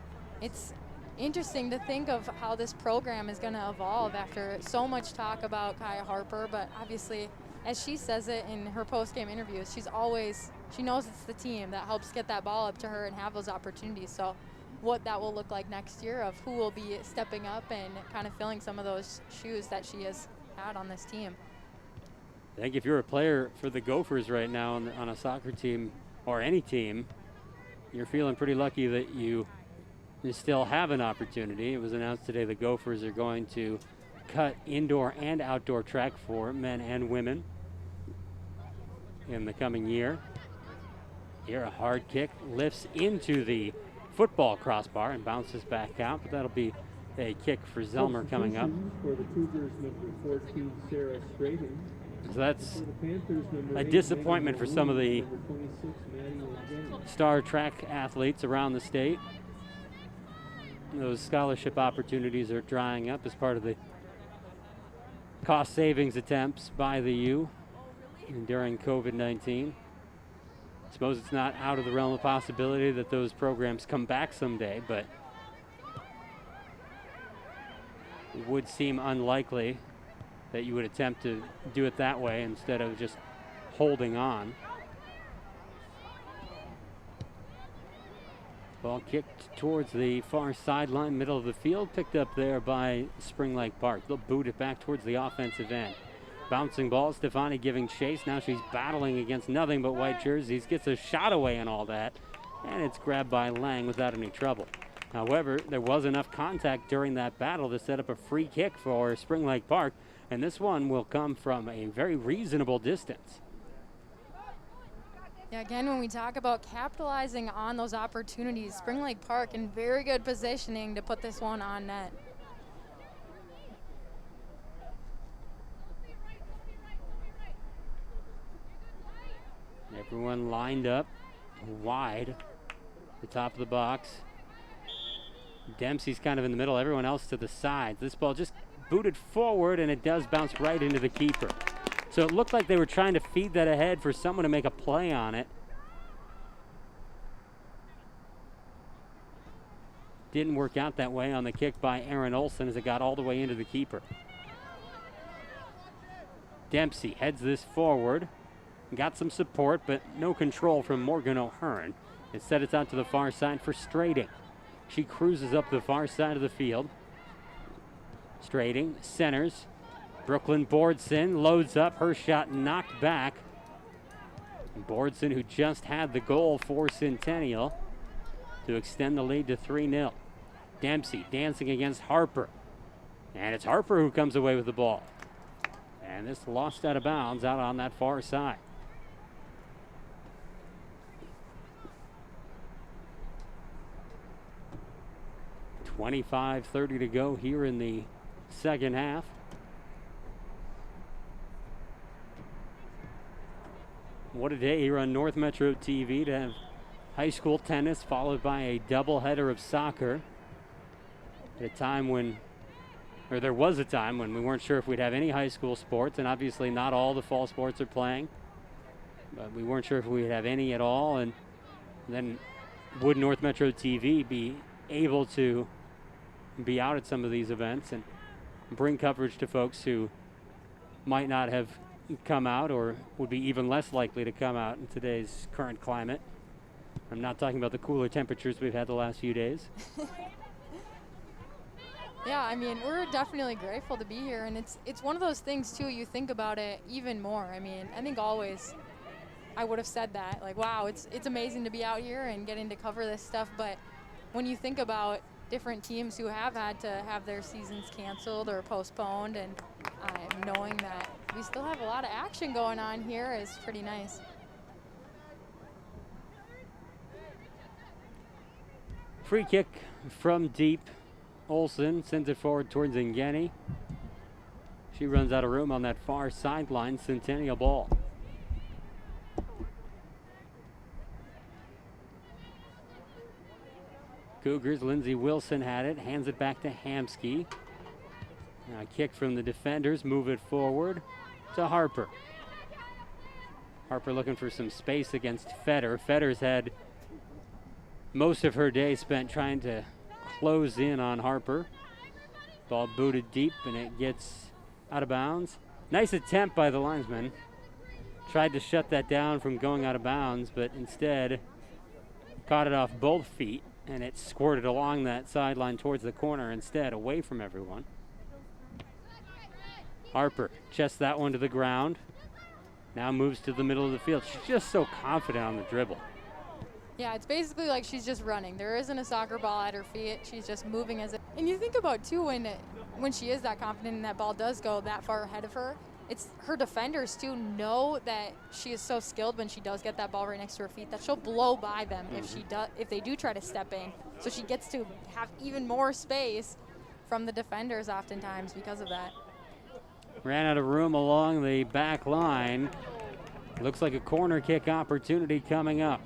it's interesting to think of how this program is going to evolve after so much talk about Kaya Harper. But obviously, as she says it in her post-game interviews, she knows it's the team that helps get that ball up to her and have those opportunities. So what that will look like next year, of who will be stepping up and kind of filling some of those shoes that she has had on this team. I think if you're a player for the Gophers right now on a soccer team or any team, you're feeling pretty lucky that you still have an opportunity. It was announced today the Gophers are going to cut indoor and outdoor track for men and women in the coming year. Here a hard kick lifts into the football crossbar and bounces back out, but that'll be a kick for Zelmer coming up. For the Cougars, number 14, Sarah Strating. So that's a disappointment for some of the star track athletes around the state. Those scholarship opportunities are drying up as part of the cost savings attempts by the U during COVID-19. I suppose it's not out of the realm of possibility that those programs come back someday, but it would seem unlikely that you would attempt to do it that way instead of just holding on. Ball kicked towards the far sideline, middle of the field, picked up there by Spring Lake Park. They'll boot it back towards the offensive end. Bouncing ball, Stefani giving chase. Now she's battling against nothing but white jerseys. Gets a shot away and all that, and it's grabbed by Lang without any trouble. However, there was enough contact during that battle to set up a free kick for Spring Lake Park, and this one will come from a very reasonable distance. Yeah, again, when we talk about capitalizing on those opportunities, Spring Lake Park in very good positioning to put this one on net. Everyone lined up wide, the top of the box. Dempsey's kind of in the middle, everyone else to the sides. This ball just booted forward, and it does bounce right into the keeper. So it looked like they were trying to feed that ahead for someone to make a play on it. Didn't work out that way on the kick by Aaron Olson as it got all the way into the keeper. Dempsey heads this forward. Got some support, but no control from Morgan O'Hearn. Instead, it's out to the far side for Strating. She cruises up the far side of the field. Strating centers. Brooklyn Bordson loads up. Her shot knocked back. Bordson, who just had the goal for Centennial to extend the lead to 3-0. Dempsey dancing against Harper. And it's Harper who comes away with the ball. And this lost out of bounds out on that far side. 25-30 to go here in the second half. What a day here on North Metro TV to have high school tennis followed by a doubleheader of soccer at a time when, or there was a time when we weren't sure if we'd have any high school sports, and obviously not all the fall sports are playing, but we weren't sure if we'd have any at all. And then would North Metro TV be able to be out at some of these events and bring coverage to folks who might not have come out or would be even less likely to come out in today's current climate. I'm not talking about the cooler temperatures we've had the last few days. Yeah, I mean, we're definitely grateful to be here, and it's one of those things too, you think about it even more. I mean, I think always I would have said that, like, wow, it's amazing to be out here and getting to cover this stuff, but when you think about different teams who have had to have their seasons canceled or postponed, and knowing that we still have a lot of action going on here is pretty nice. Free kick from deep. Olsen sends it forward towards Ngeni. She runs out of room on that far sideline. Centennial ball. Cougars, Lindsey Wilson had it, hands it back to Hamsky. Now a kick from the defenders, move it forward to Harper. Harper looking for some space against Fetter. Fetter's had most of her day spent trying to close in on Harper. Ball booted deep and it gets out of bounds. Nice attempt by the linesman. Tried to shut that down from going out of bounds, but instead caught it off both feet and it squirted along that sideline towards the corner instead, away from everyone. Harper chests that one to the ground. Now moves to the middle of the field. She's just so confident on the dribble. Yeah, it's basically like she's just running. There isn't a soccer ball at her feet. She's just moving as it. And you think about too, when she is that confident and that ball does go that far ahead of her, it's her defenders too know that she is so skilled when she does get that ball right next to her feet that she'll blow by them if they do try to step in. So she gets to have even more space from the defenders oftentimes because of that. Ran out of room along the back line. Looks like a corner kick opportunity coming up.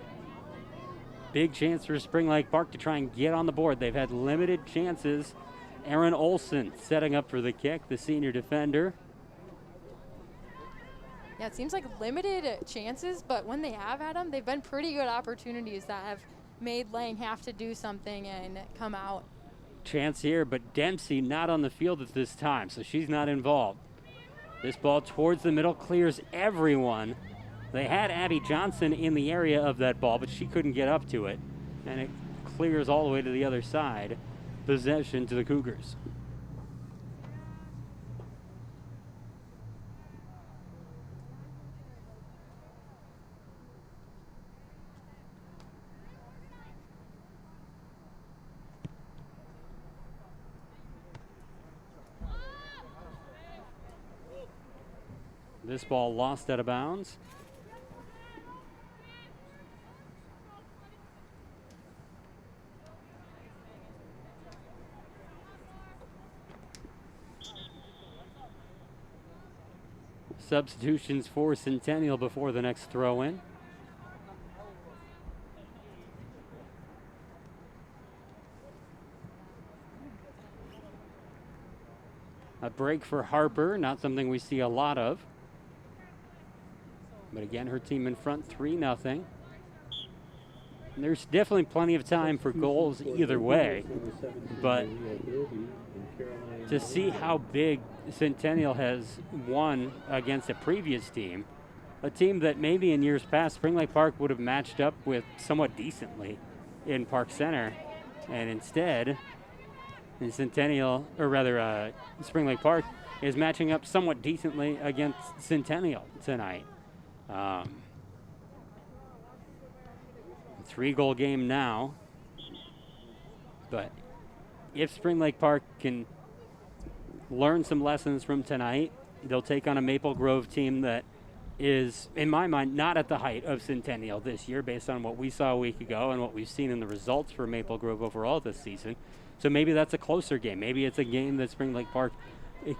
Big chance for Spring Lake Park to try and get on the board. They've had limited chances. Aaron Olsen setting up for the kick, the senior defender. Yeah, it seems like limited chances, but when they have had them, they've been pretty good opportunities that have made Lang have to do something and come out. Chance here, but Dempsey not on the field at this time, so she's not involved. This ball towards the middle clears everyone. They had Abby Johnson in the area of that ball, but she couldn't get up to it, and it clears all the way to the other side. Possession to the Cougars. This ball lost out of bounds. Substitutions for Centennial before the next throw in. A break for Harper, not something we see a lot of. But again, her team in front 3-0. There's definitely plenty of time for goals either way. But to see how big Centennial has won against a previous team, a team that maybe in years past Spring Lake Park would have matched up with somewhat decently in Park Center, and instead Centennial, or rather Spring Lake Park, is matching up somewhat decently against Centennial tonight. 3-goal game now, but if Spring Lake Park can learn some lessons from tonight, they'll take on a Maple Grove team that is, in my mind, not at the height of Centennial this year based on what we saw a week ago and what we've seen in the results for Maple Grove overall this season. So maybe that's a closer game. Maybe it's a game that Spring Lake Park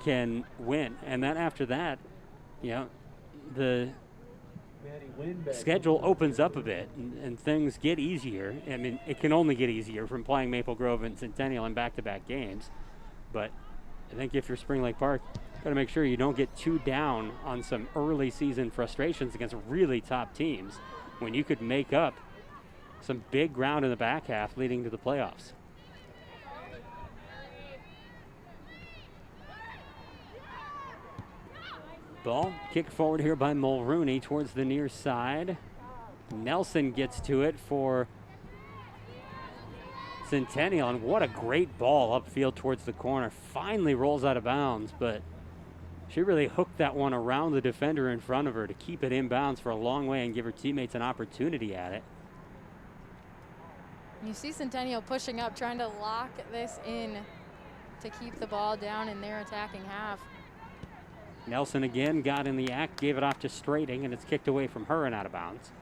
can win. And then after that, you know, the schedule opens up a bit and things get easier. I mean, it can only get easier from playing Maple Grove and Centennial in back-to-back games. But I think if you're Spring Lake Park, got to make sure you don't get too down on some early season frustrations against really top teams when you could make up some big ground in the back half leading to the playoffs. Ball kicked forward here by Mulrooney towards the near side. Nelson gets to it for Centennial, and what a great ball upfield towards the corner. Finally rolls out of bounds, but she really hooked that one around the defender in front of her to keep it inbounds for a long way and give her teammates an opportunity at it. You see Centennial pushing up, trying to lock this in to keep the ball down in their attacking half. Nelson again got in the act, gave it off to Strating, and it's kicked away from her and out of bounds.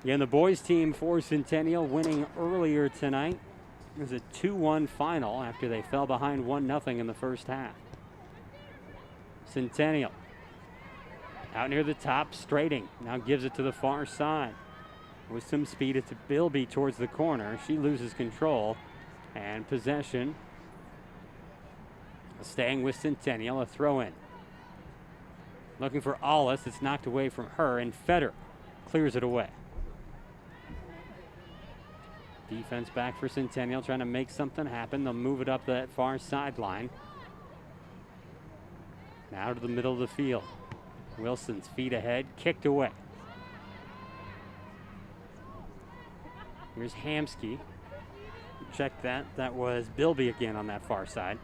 Again, the boys team for Centennial winning earlier tonight. It was a 2-1 final after they fell behind 1-0 in the first half. Centennial out near the top, Strating now gives it to the far side. With some speed, it's Bilby towards the corner. She loses control and possession. Staying with Centennial, a throw in. Looking for Allis, it's knocked away from her, and Feder clears it away. Defense back for Centennial, trying to make something happen. They'll move it up that far sideline. Now to the middle of the field. Wilson's feet ahead, kicked away. Here's Hamsky. Check that. That was Bilby again on that far side.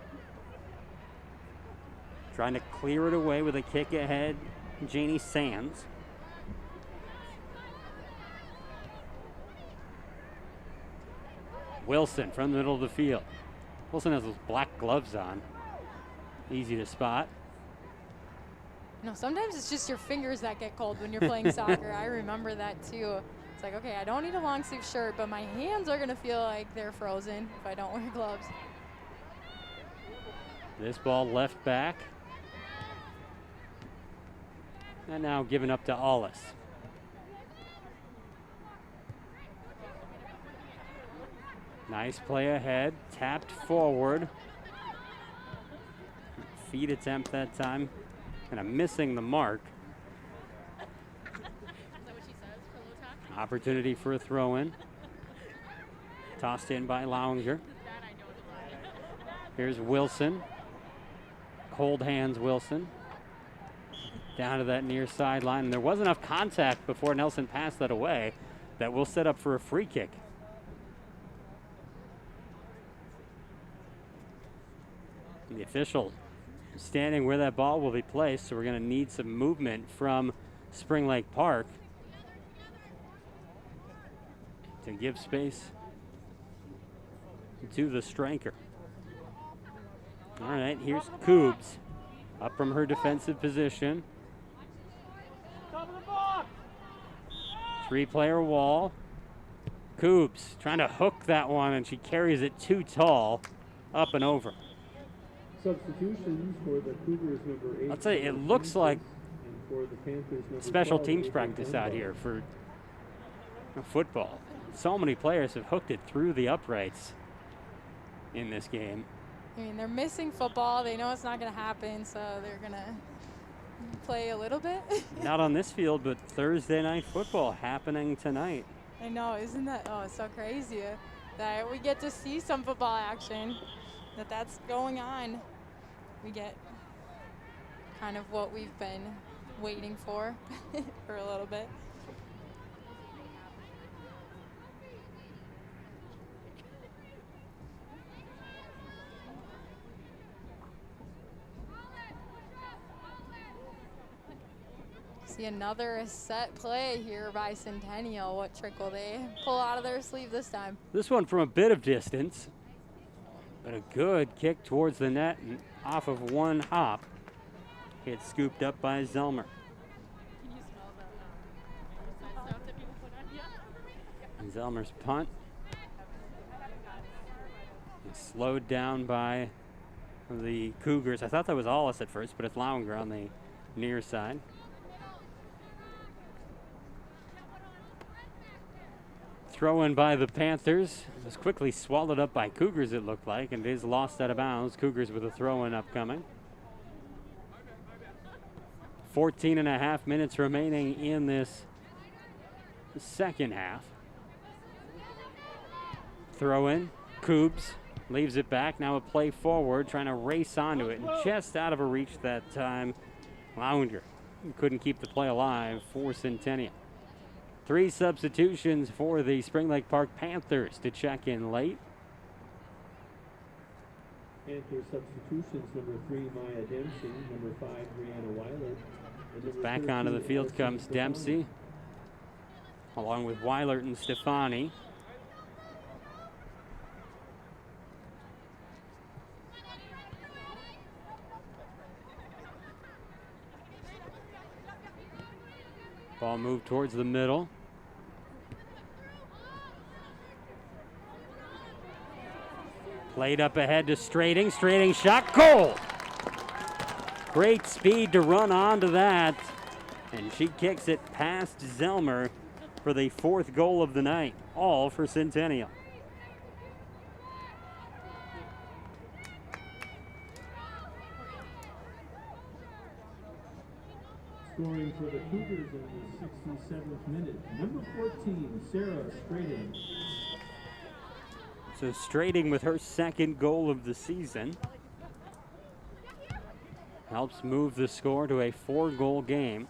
Trying to clear it away with a kick ahead, Janie Sands. Wilson from the middle of the field. Wilson has those black gloves on. Easy to spot. You know, sometimes it's just your fingers that get cold when you're playing soccer. I remember that too. It's like, okay, I don't need a long sleeve shirt, but my hands are gonna feel like they're frozen if I don't wear gloves. This ball left back. And now given up to Allis. Nice play ahead, tapped forward. Feed attempt that time, and I'm missing the mark. Opportunity for a throw in. Tossed in by Lowinger. Here's Wilson. Cold hands Wilson. Down to that near sideline, and there was enough contact before Nelson passed that away that will set up for a free kick. The official standing where that ball will be placed, so we're going to need some movement from Spring Lake Park to give space to the striker. All right, here's Coobs up from her defensive position. Three-player wall. Coobs trying to hook that one, and she carries it too tall, up and over. Substitutions for the Cougars, number 8. I'll tell you, it looks like and for the Panthers, number special 12, teams April practice out Dunbar. here for football. So many players have hooked it through the uprights in this game. I mean, they're missing football. They know it's not going to happen, so they're going to play a little bit. Not on this field, but Thursday night football happening tonight. I know, isn't that, oh, it's so crazy that we get to see some football action, that's going on. We get kind of what we've been waiting for for a little bit. See another set play here by Centennial. What trick will they pull out of their sleeve this time? This one from a bit of distance, but a good kick towards the net and off of one hop. It's scooped up by Zelmer. And Zelmer's punt. It's slowed down by the Cougars. I thought that was Allis at first, but it's Lauinger on the near side. Throw in by the Panthers. It was quickly swallowed up by Cougars, it looked like, and it is lost out of bounds. Cougars with a throw in upcoming. 14.5 minutes remaining in this second half. Throw in. Cougs leaves it back. Now a play forward, trying to race onto it, and just out of a reach that time. Lauinger couldn't keep the play alive for Centennial. 3 substitutions for the Spring Lake Park Panthers to check in late. Panther substitutions, number 3, Maya Dempsey, number 5, Brianna Weiler. And number Back 13, onto the field Allison comes Stefani. Dempsey, along with Weilert and Stefani. Ball moved towards the middle. Played up ahead to Strating. Strating shot, goal! Great speed to run onto that. And she kicks it past Zelmer for the 4th goal of the night, all for Centennial. Scoring for the Cougars in the 67th minute, number 14, Sarah Strating. So Strating with her 2nd goal of the season. Helps move the score to a 4-goal game.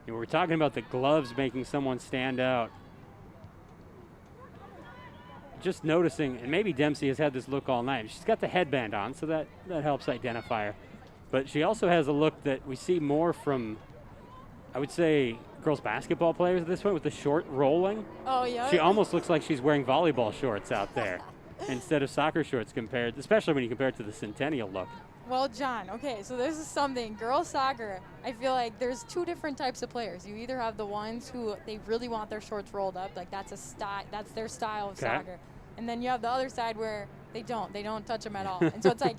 And we're talking about the gloves making someone stand out. Just noticing, and maybe Dempsey has had this look all night. She's got the headband on, so that helps identify her. But she also has a look that we see more from, I would say, girls basketball players at this point with the short rolling. Oh, yeah. She almost looks like she's wearing volleyball shorts out there instead of soccer shorts compared, especially when you compare it to the Centennial look. Well, John, okay, so this is something. Girls soccer, I feel like there's 2 different types of players. You either have the ones who they really want their shorts rolled up, like that's their style of soccer. And then you have the other side where they don't touch them at all. And so it's like,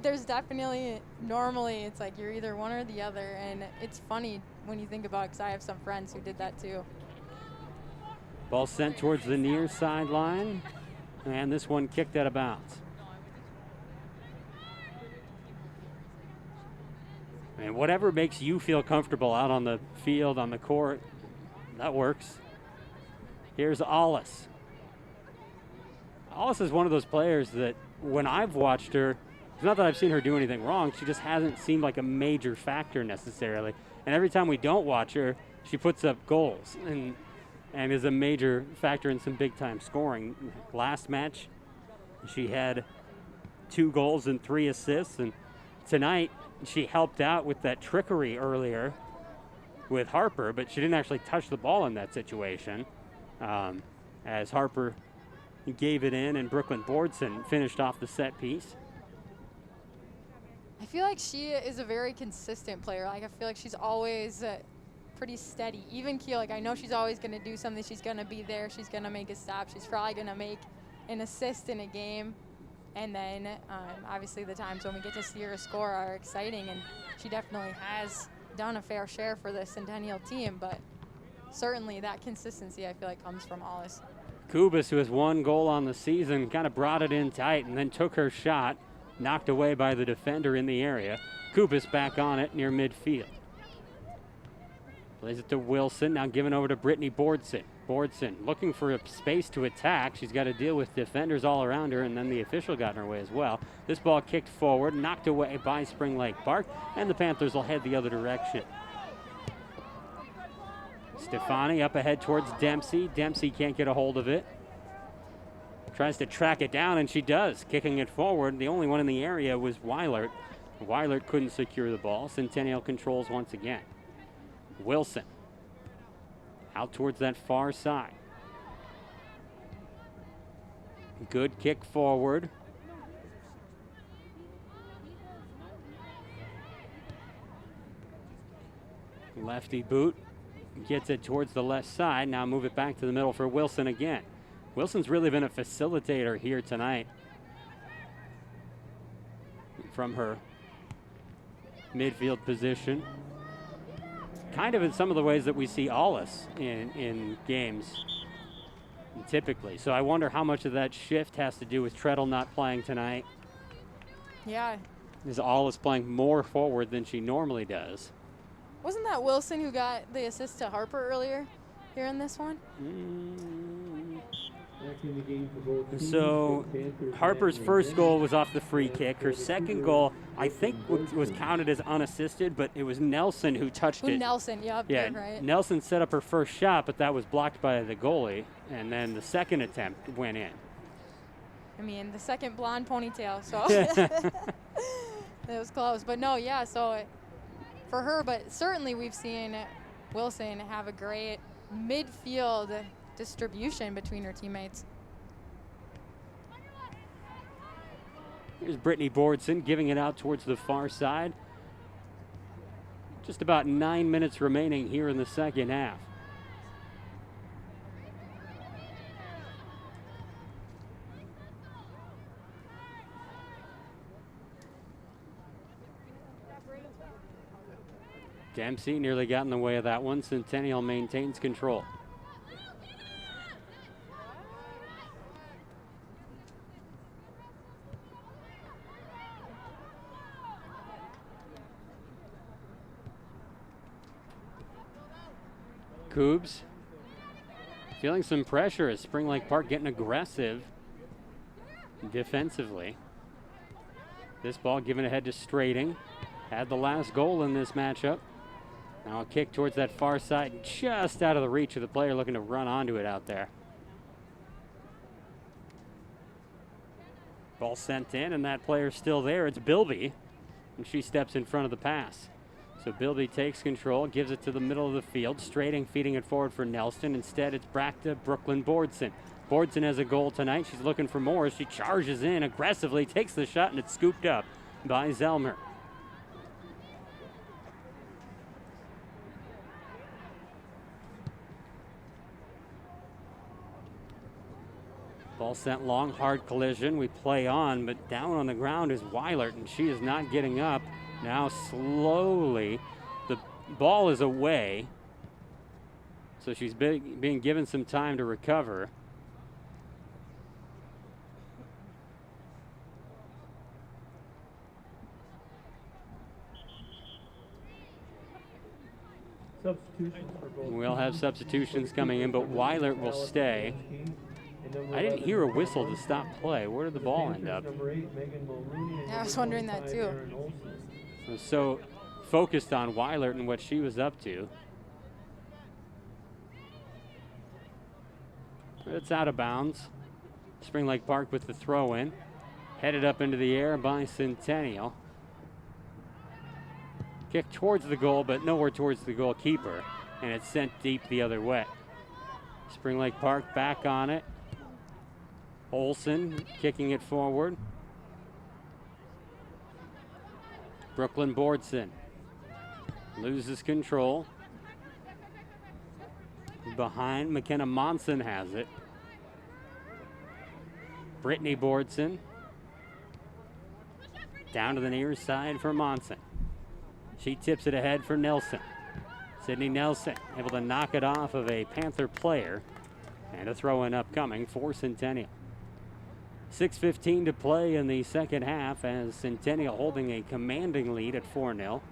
there's definitely, normally it's like you're either one or the other. And it's funny when you think about it, because I have some friends who did that too. Ball sent towards the near sideline, and this one kicked out of bounds. And whatever makes you feel comfortable out on the field, on the court, that works. Here's Allis. Allis is one of those players that when I've watched her, it's not that I've seen her do anything wrong, she just hasn't seemed like a major factor necessarily. And every time we don't watch her, she puts up goals and is a major factor in some big-time scoring. Last match, she had 2 goals and 3 assists, and tonight she helped out with that trickery earlier with Harper, but she didn't actually touch the ball in that situation, as Harper gave it in and Brooklyn Bordson finished off the set piece. I feel like she is a very consistent player. Like, I feel like she's always pretty steady. Even keel, like, I know she's always going to do something. She's going to be there. She's going to make a stop. She's probably going to make an assist in a game. And then, obviously, the times when we get to see her score are exciting. And she definitely has done a fair share for the Centennial team. But certainly that consistency, I feel like, comes from Allis. Kubas, who has 1 goal on the season, kind of brought it in tight and then took her shot. Knocked away by the defender in the area. Kubas back on it near midfield. Plays it to Wilson, now given over to Brittany Bordson. Bordson looking for a space to attack. She's got to deal with defenders all around her, and then the official got in her way as well. This ball kicked forward, knocked away by Spring Lake Park, and the Panthers will head the other direction. Stefani up ahead towards Dempsey. Dempsey can't get a hold of it. Tries to track it down, and she does, kicking it forward. The only one in the area was Weilert. Weilert couldn't secure the ball. Centennial controls once again. Wilson out towards that far side. Good kick forward. Lefty boot gets it towards the left side. Now move it back to the middle for Wilson again. Wilson's really been a facilitator here tonight from her midfield position. Kind of in some of the ways that we see Allis in games typically. So I wonder how much of that shift has to do with Treadle not playing tonight. Yeah. Is Allis playing more forward than she normally does? Wasn't that Wilson who got the assist to Harper earlier here in this one? So Harper's first goal was off the free kick. Her second goal, I think, was counted as unassisted, but it was Nelson who touched it. Nelson, yep, yeah, you're right. Nelson set up her first shot, but that was blocked by the goalie, and then the second attempt went in. I mean, the second blonde ponytail, so it was close. But no, yeah, so for her, but certainly we've seen Wilson have a great midfield distribution between her teammates. Here's Brittany Bordson giving it out towards the far side. Just about 9 minutes remaining here in the second half. Dempsey nearly got in the way of that one. Centennial maintains control. Cougs feeling some pressure as Spring Lake Park getting aggressive defensively. This ball given ahead to Strating. Had the last goal in this matchup. Now a kick towards that far side, just out of the reach of the player looking to run onto it out there. Ball sent in, and that player's still there. It's Bilby, and she steps in front of the pass. So Bilby takes control, gives it to the middle of the field. Strating feeding it forward for Nelson. Instead, it's back to Brooklyn Bordson. Bordson has a goal tonight. She's looking for more. She charges in aggressively, takes the shot, and it's scooped up by Zellmer. Ball sent long, hard collision. We play on, but down on the ground is Weilert, and she is not getting up. Now slowly, the ball is away, so she's being given some time to recover. We'll have substitutions coming in, but Weilert will stay. I didn't hear a whistle to stop play. Where did the ball end up? Yeah, I was wondering that too. I was so focused on Weilert and what she was up to. It's out of bounds. Spring Lake Park with the throw in. Headed up into the air by Centennial. Kick towards the goal, but nowhere towards the goalkeeper. And it's sent deep the other way. Spring Lake Park back on it. Olsen kicking it forward. Brooklyn Bordson loses control. Behind, McKenna Monson has it. Brittany Bordson down to the near side for Monson. She tips it ahead for Nelson. Sydney Nelson able to knock it off of a Panther player. And a throw-in upcoming for Centennial. 6:15 to play in the second half as Centennial holding a commanding lead at 4-0.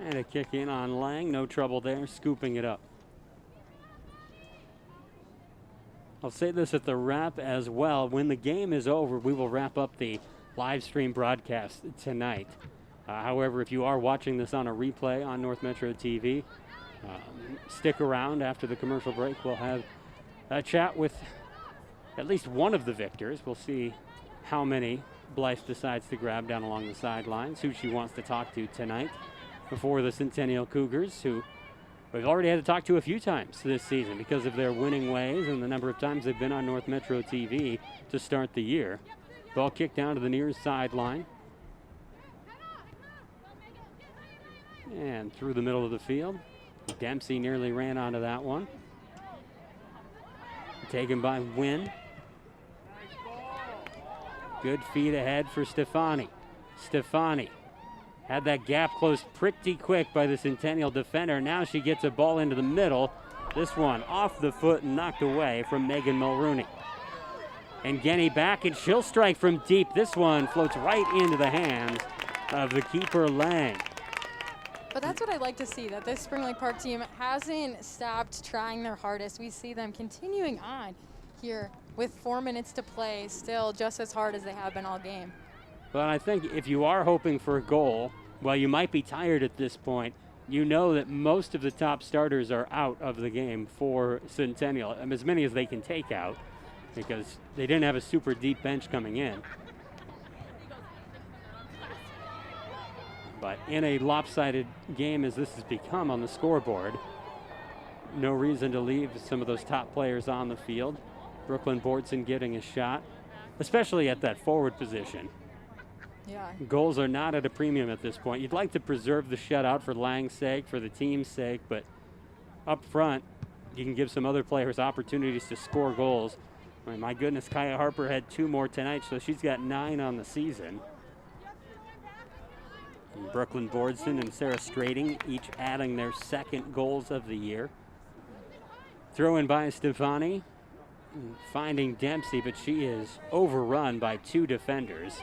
And a kick in on Lang, no trouble there, scooping it up. I'll say this at the wrap as well. When the game is over, we will wrap up the live stream broadcast tonight. However, if you are watching this on a replay on North Metro TV, stick around after the commercial break. We'll have a chat with at least one of the victors. We'll see how many Blythe decides to grab down along the sidelines, who she wants to talk to tonight before the Centennial Cougars, who we've already had to talk to a few times this season because of their winning ways and the number of times they've been on North Metro TV to start the year. Ball kicked down to the near sideline. And through the middle of the field. Dempsey nearly ran onto that one. Taken by Wynn. Good feed ahead for Stefani. Stefani had that gap closed pretty quick by the Centennial defender. Now she gets a ball into the middle. This one off the foot and knocked away from Megan Mulrooney. And Genny back, and she'll strike from deep. This one floats right into the hands of the keeper, Lang. But that's what I like to see, that this Spring Lake Park team hasn't stopped trying their hardest. We see them continuing on here with 4 minutes to play, still just as hard as they have been all game. But I think if you are hoping for a goal, well, you might be tired at this point. You know that most of the top starters are out of the game for Centennial, as many as they can take out, because they didn't have a super deep bench coming in. But in a lopsided game as this has become on the scoreboard, no reason to leave some of those top players on the field. Brooklyn Bordson getting a shot, especially at that forward position. Yeah. Goals are not at a premium at this point. You'd like to preserve the shutout for Lang's sake, for the team's sake, but up front, you can give some other players opportunities to score goals. I mean, my goodness, Kaya Harper had 2 more tonight, so she's got 9 on the season. And Brooklyn Bordson and Sarah Strating each adding their 2nd goals of the year. Throw in by Stefani, finding Dempsey, but she is overrun by 2 defenders.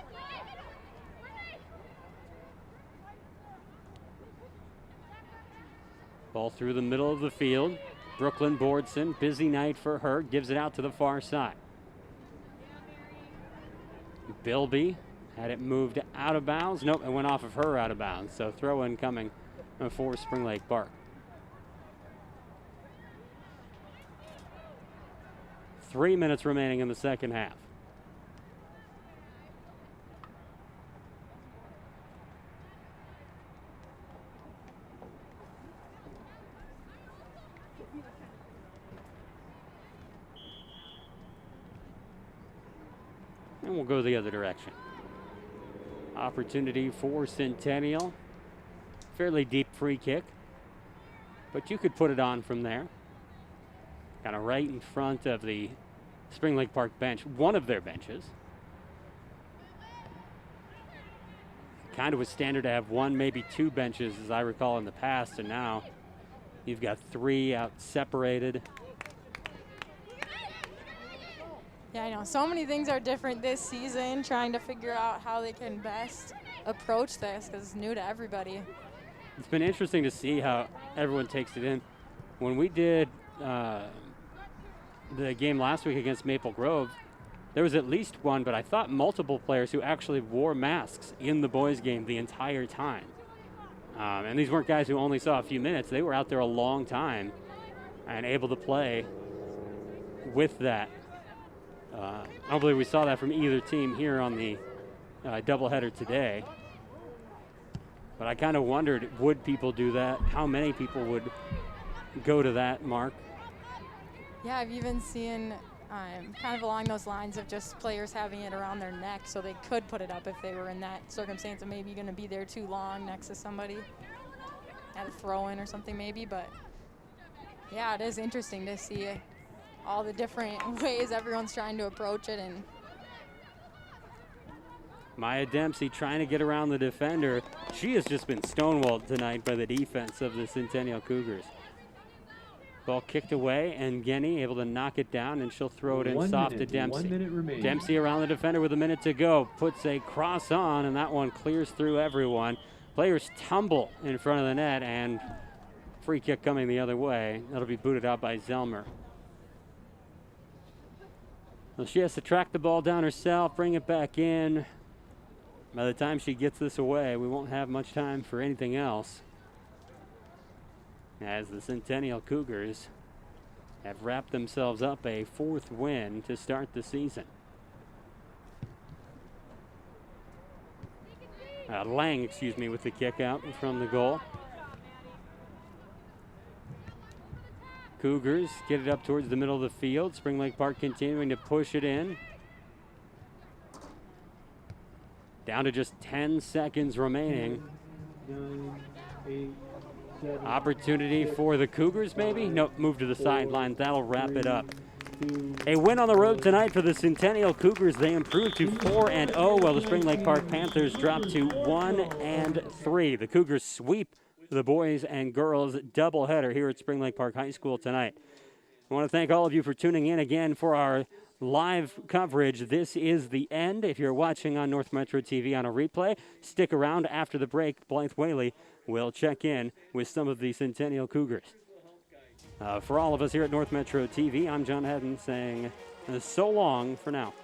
Ball through the middle of the field. Brooklyn Bordson, busy night for her, gives it out to the far side. Bilby had it moved out of bounds. Nope, it went off of her out of bounds. So throw in coming for Spring Lake Park. 3 minutes remaining in the second half. And we'll go the other direction. Opportunity for Centennial. Fairly deep free kick, but you could put it on from there. Kind of right in front of the Spring Lake Park bench, one of their benches. Kind of was standard to have 1, maybe 2 benches, as I recall in the past, and now you've got 3 out separated. Yeah, I know. So many things are different this season, trying to figure out how they can best approach this because it's new to everybody. It's been interesting to see how everyone takes it in. When we did the game last week against Maple Grove, there was at least one, but I thought multiple players who actually wore masks in the boys' game the entire time. And these weren't guys who only saw a few minutes. They were out there a long time and able to play with that. I don't believe we saw that from either team here on the doubleheader today. But I kind of wondered, would people do that? How many people would go to that mark? Yeah, I've even seen kind of along those lines of just players having it around their neck so they could put it up if they were in that circumstance of maybe going to be there too long next to somebody at a throw-in or something maybe. But yeah, it is interesting to see all the different ways everyone's trying to approach it. And Maya Dempsey trying to get around the defender. She has just been stonewalled tonight by the defense of the Centennial Cougars. Ball kicked away, and Genny able to knock it down, and she'll throw it in soft to Dempsey. 1 minute remaining. Dempsey around the defender with a minute to go. Puts a cross on, and that one clears through everyone. Players tumble in front of the net, and free kick coming the other way. That'll be booted out by Zelmer. Well, she has to track the ball down herself, bring it back in. By the time she gets this away, we won't have much time for anything else, as the Centennial Cougars have wrapped themselves up a 4th win to start the season. Lang, with the kick out from the goal. Cougars get it up towards the middle of the field. Spring Lake Park continuing to push it in. Down to just 10 seconds remaining. 9, 8, 7, Opportunity for the Cougars, maybe? Nope, move to the sideline. That'll wrap it up. 2, A win on the road tonight for the Centennial Cougars. They improved to 4-0, while the Spring Lake Park Panthers dropped to 1-3. The Cougars sweep the boys and girls doubleheader here at Spring Lake Park High School tonight. I want to thank all of you for tuning in again for our live coverage. This is the end. If you're watching on North Metro TV on a replay, stick around after the break. Blythe Whaley will check in with some of the Centennial Cougars. For all of us here at North Metro TV, I'm John Hedden saying so long for now.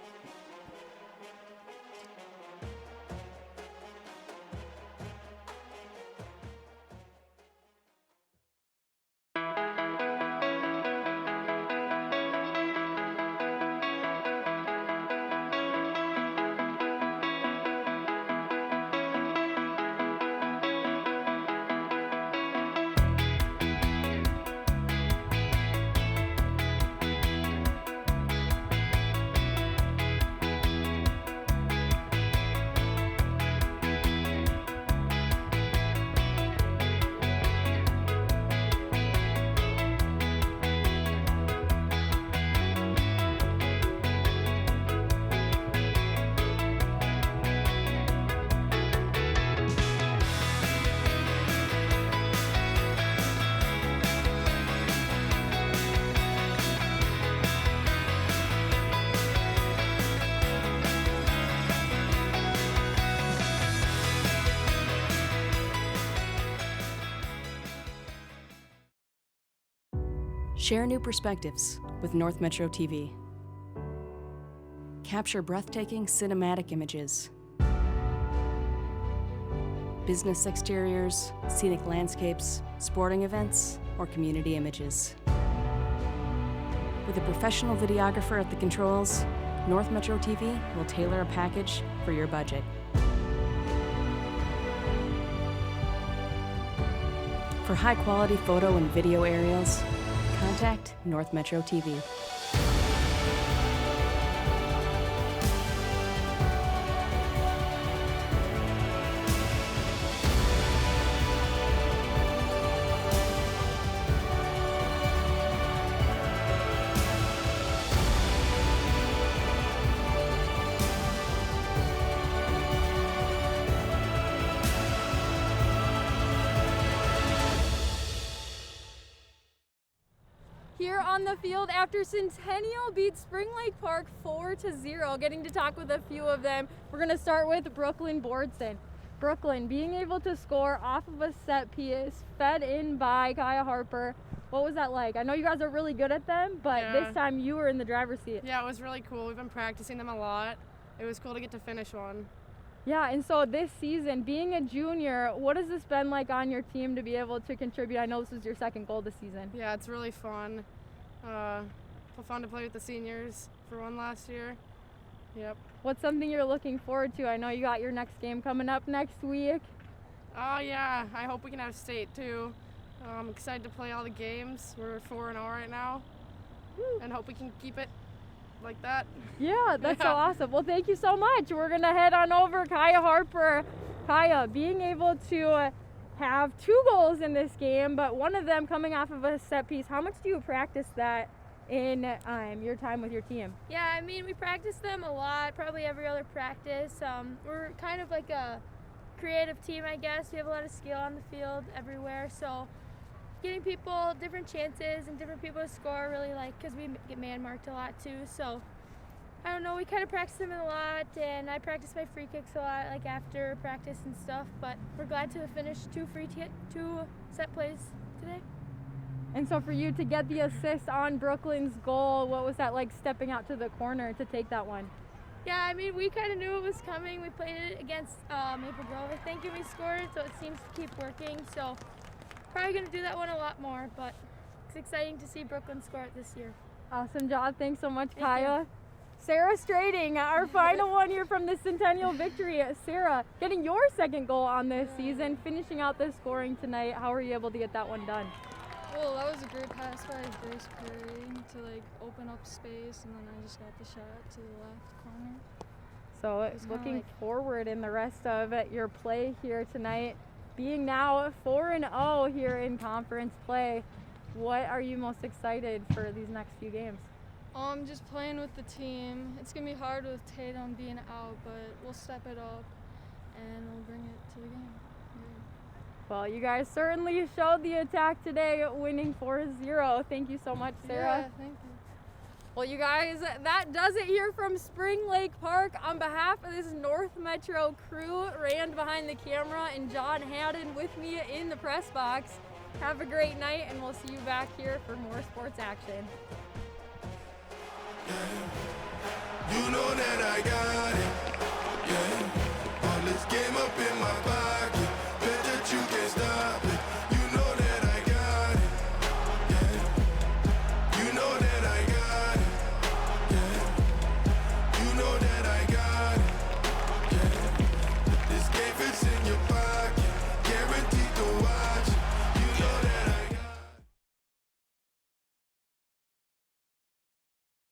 Share new perspectives with North Metro TV. Capture breathtaking cinematic images. Business exteriors, scenic landscapes, sporting events, or community images. With a professional videographer at the controls, North Metro TV will tailor a package for your budget. For high-quality photo and video aerials, contact North Metro TV. Here on the field after Centennial beats Spring Lake Park 4-0. Getting to talk with a few of them. We're going to start with Brooklyn Boardston. Brooklyn, being able to score off of a set piece, fed in by Kaya Harper. What was that like? I know you guys are really good at them, but this time you were in the driver's seat. Yeah, it was really cool. We've been practicing them a lot. It was cool to get to finish one. Yeah, and so this season, being a junior, what has this been like on your team to be able to contribute? I know this is your second goal this season. Yeah, it's really fun. Fun to play with the seniors for one last year. Yep. What's something you're looking forward to? I know you got your next game coming up next week. Oh yeah, I hope we can have state too. I'm excited to play all the games. We're 4-0 right now. Woo. And hope we can keep it like that. Yeah, that's so awesome. Well, thank you so much. We're gonna head on over Kaya Harper. Kaya, being able to have 2 goals in this game, but one of them coming off of a set piece. How much do you practice that in your time with your team? Yeah, I mean, we practice them a lot, probably every other practice. We're kind of like a creative team, I guess. We have a lot of skill on the field everywhere, so getting people different chances and different people to score really because we get man marked a lot too, so I don't know, we kind of practice them a lot, and I practice my free kicks a lot after practice and stuff, but we're glad to finish 2 set plays today. And so for you to get the assist on Brooklyn's goal, what was that like stepping out to the corner to take that one? Yeah, I mean, we kind of knew it was coming. We played it against Maple Grove, I think, and we scored, so it seems to keep working, so probably going to do that one a lot more, but it's exciting to see Brooklyn score it this year. Awesome job. Thanks so much, Kaya. Sarah Strading, our final one here from the Centennial victory. Sarah, getting your second goal on this season, finishing out the scoring tonight. How were you able to get that one done? Well, that was a great pass by Grace Perry to open up space, and then I just got the shot to the left corner. So looking forward in the rest of your play here tonight, being now 4-0 here in conference play, what are you most excited for these next few games? Just playing with the team. It's going to be hard with Tatum being out, but we'll step it up and we'll bring it to the game. Yeah. Well, you guys certainly showed the attack today, winning 4-0. Thank you so much, Sarah. Yeah, thank you. Well, you guys, that does it here from Spring Lake Park. On behalf of this North Metro crew, Rand behind the camera, and John Haddon with me in the press box. Have a great night, and we'll see you back here for more sports action. You know that I got it, yeah. All this game up in my body.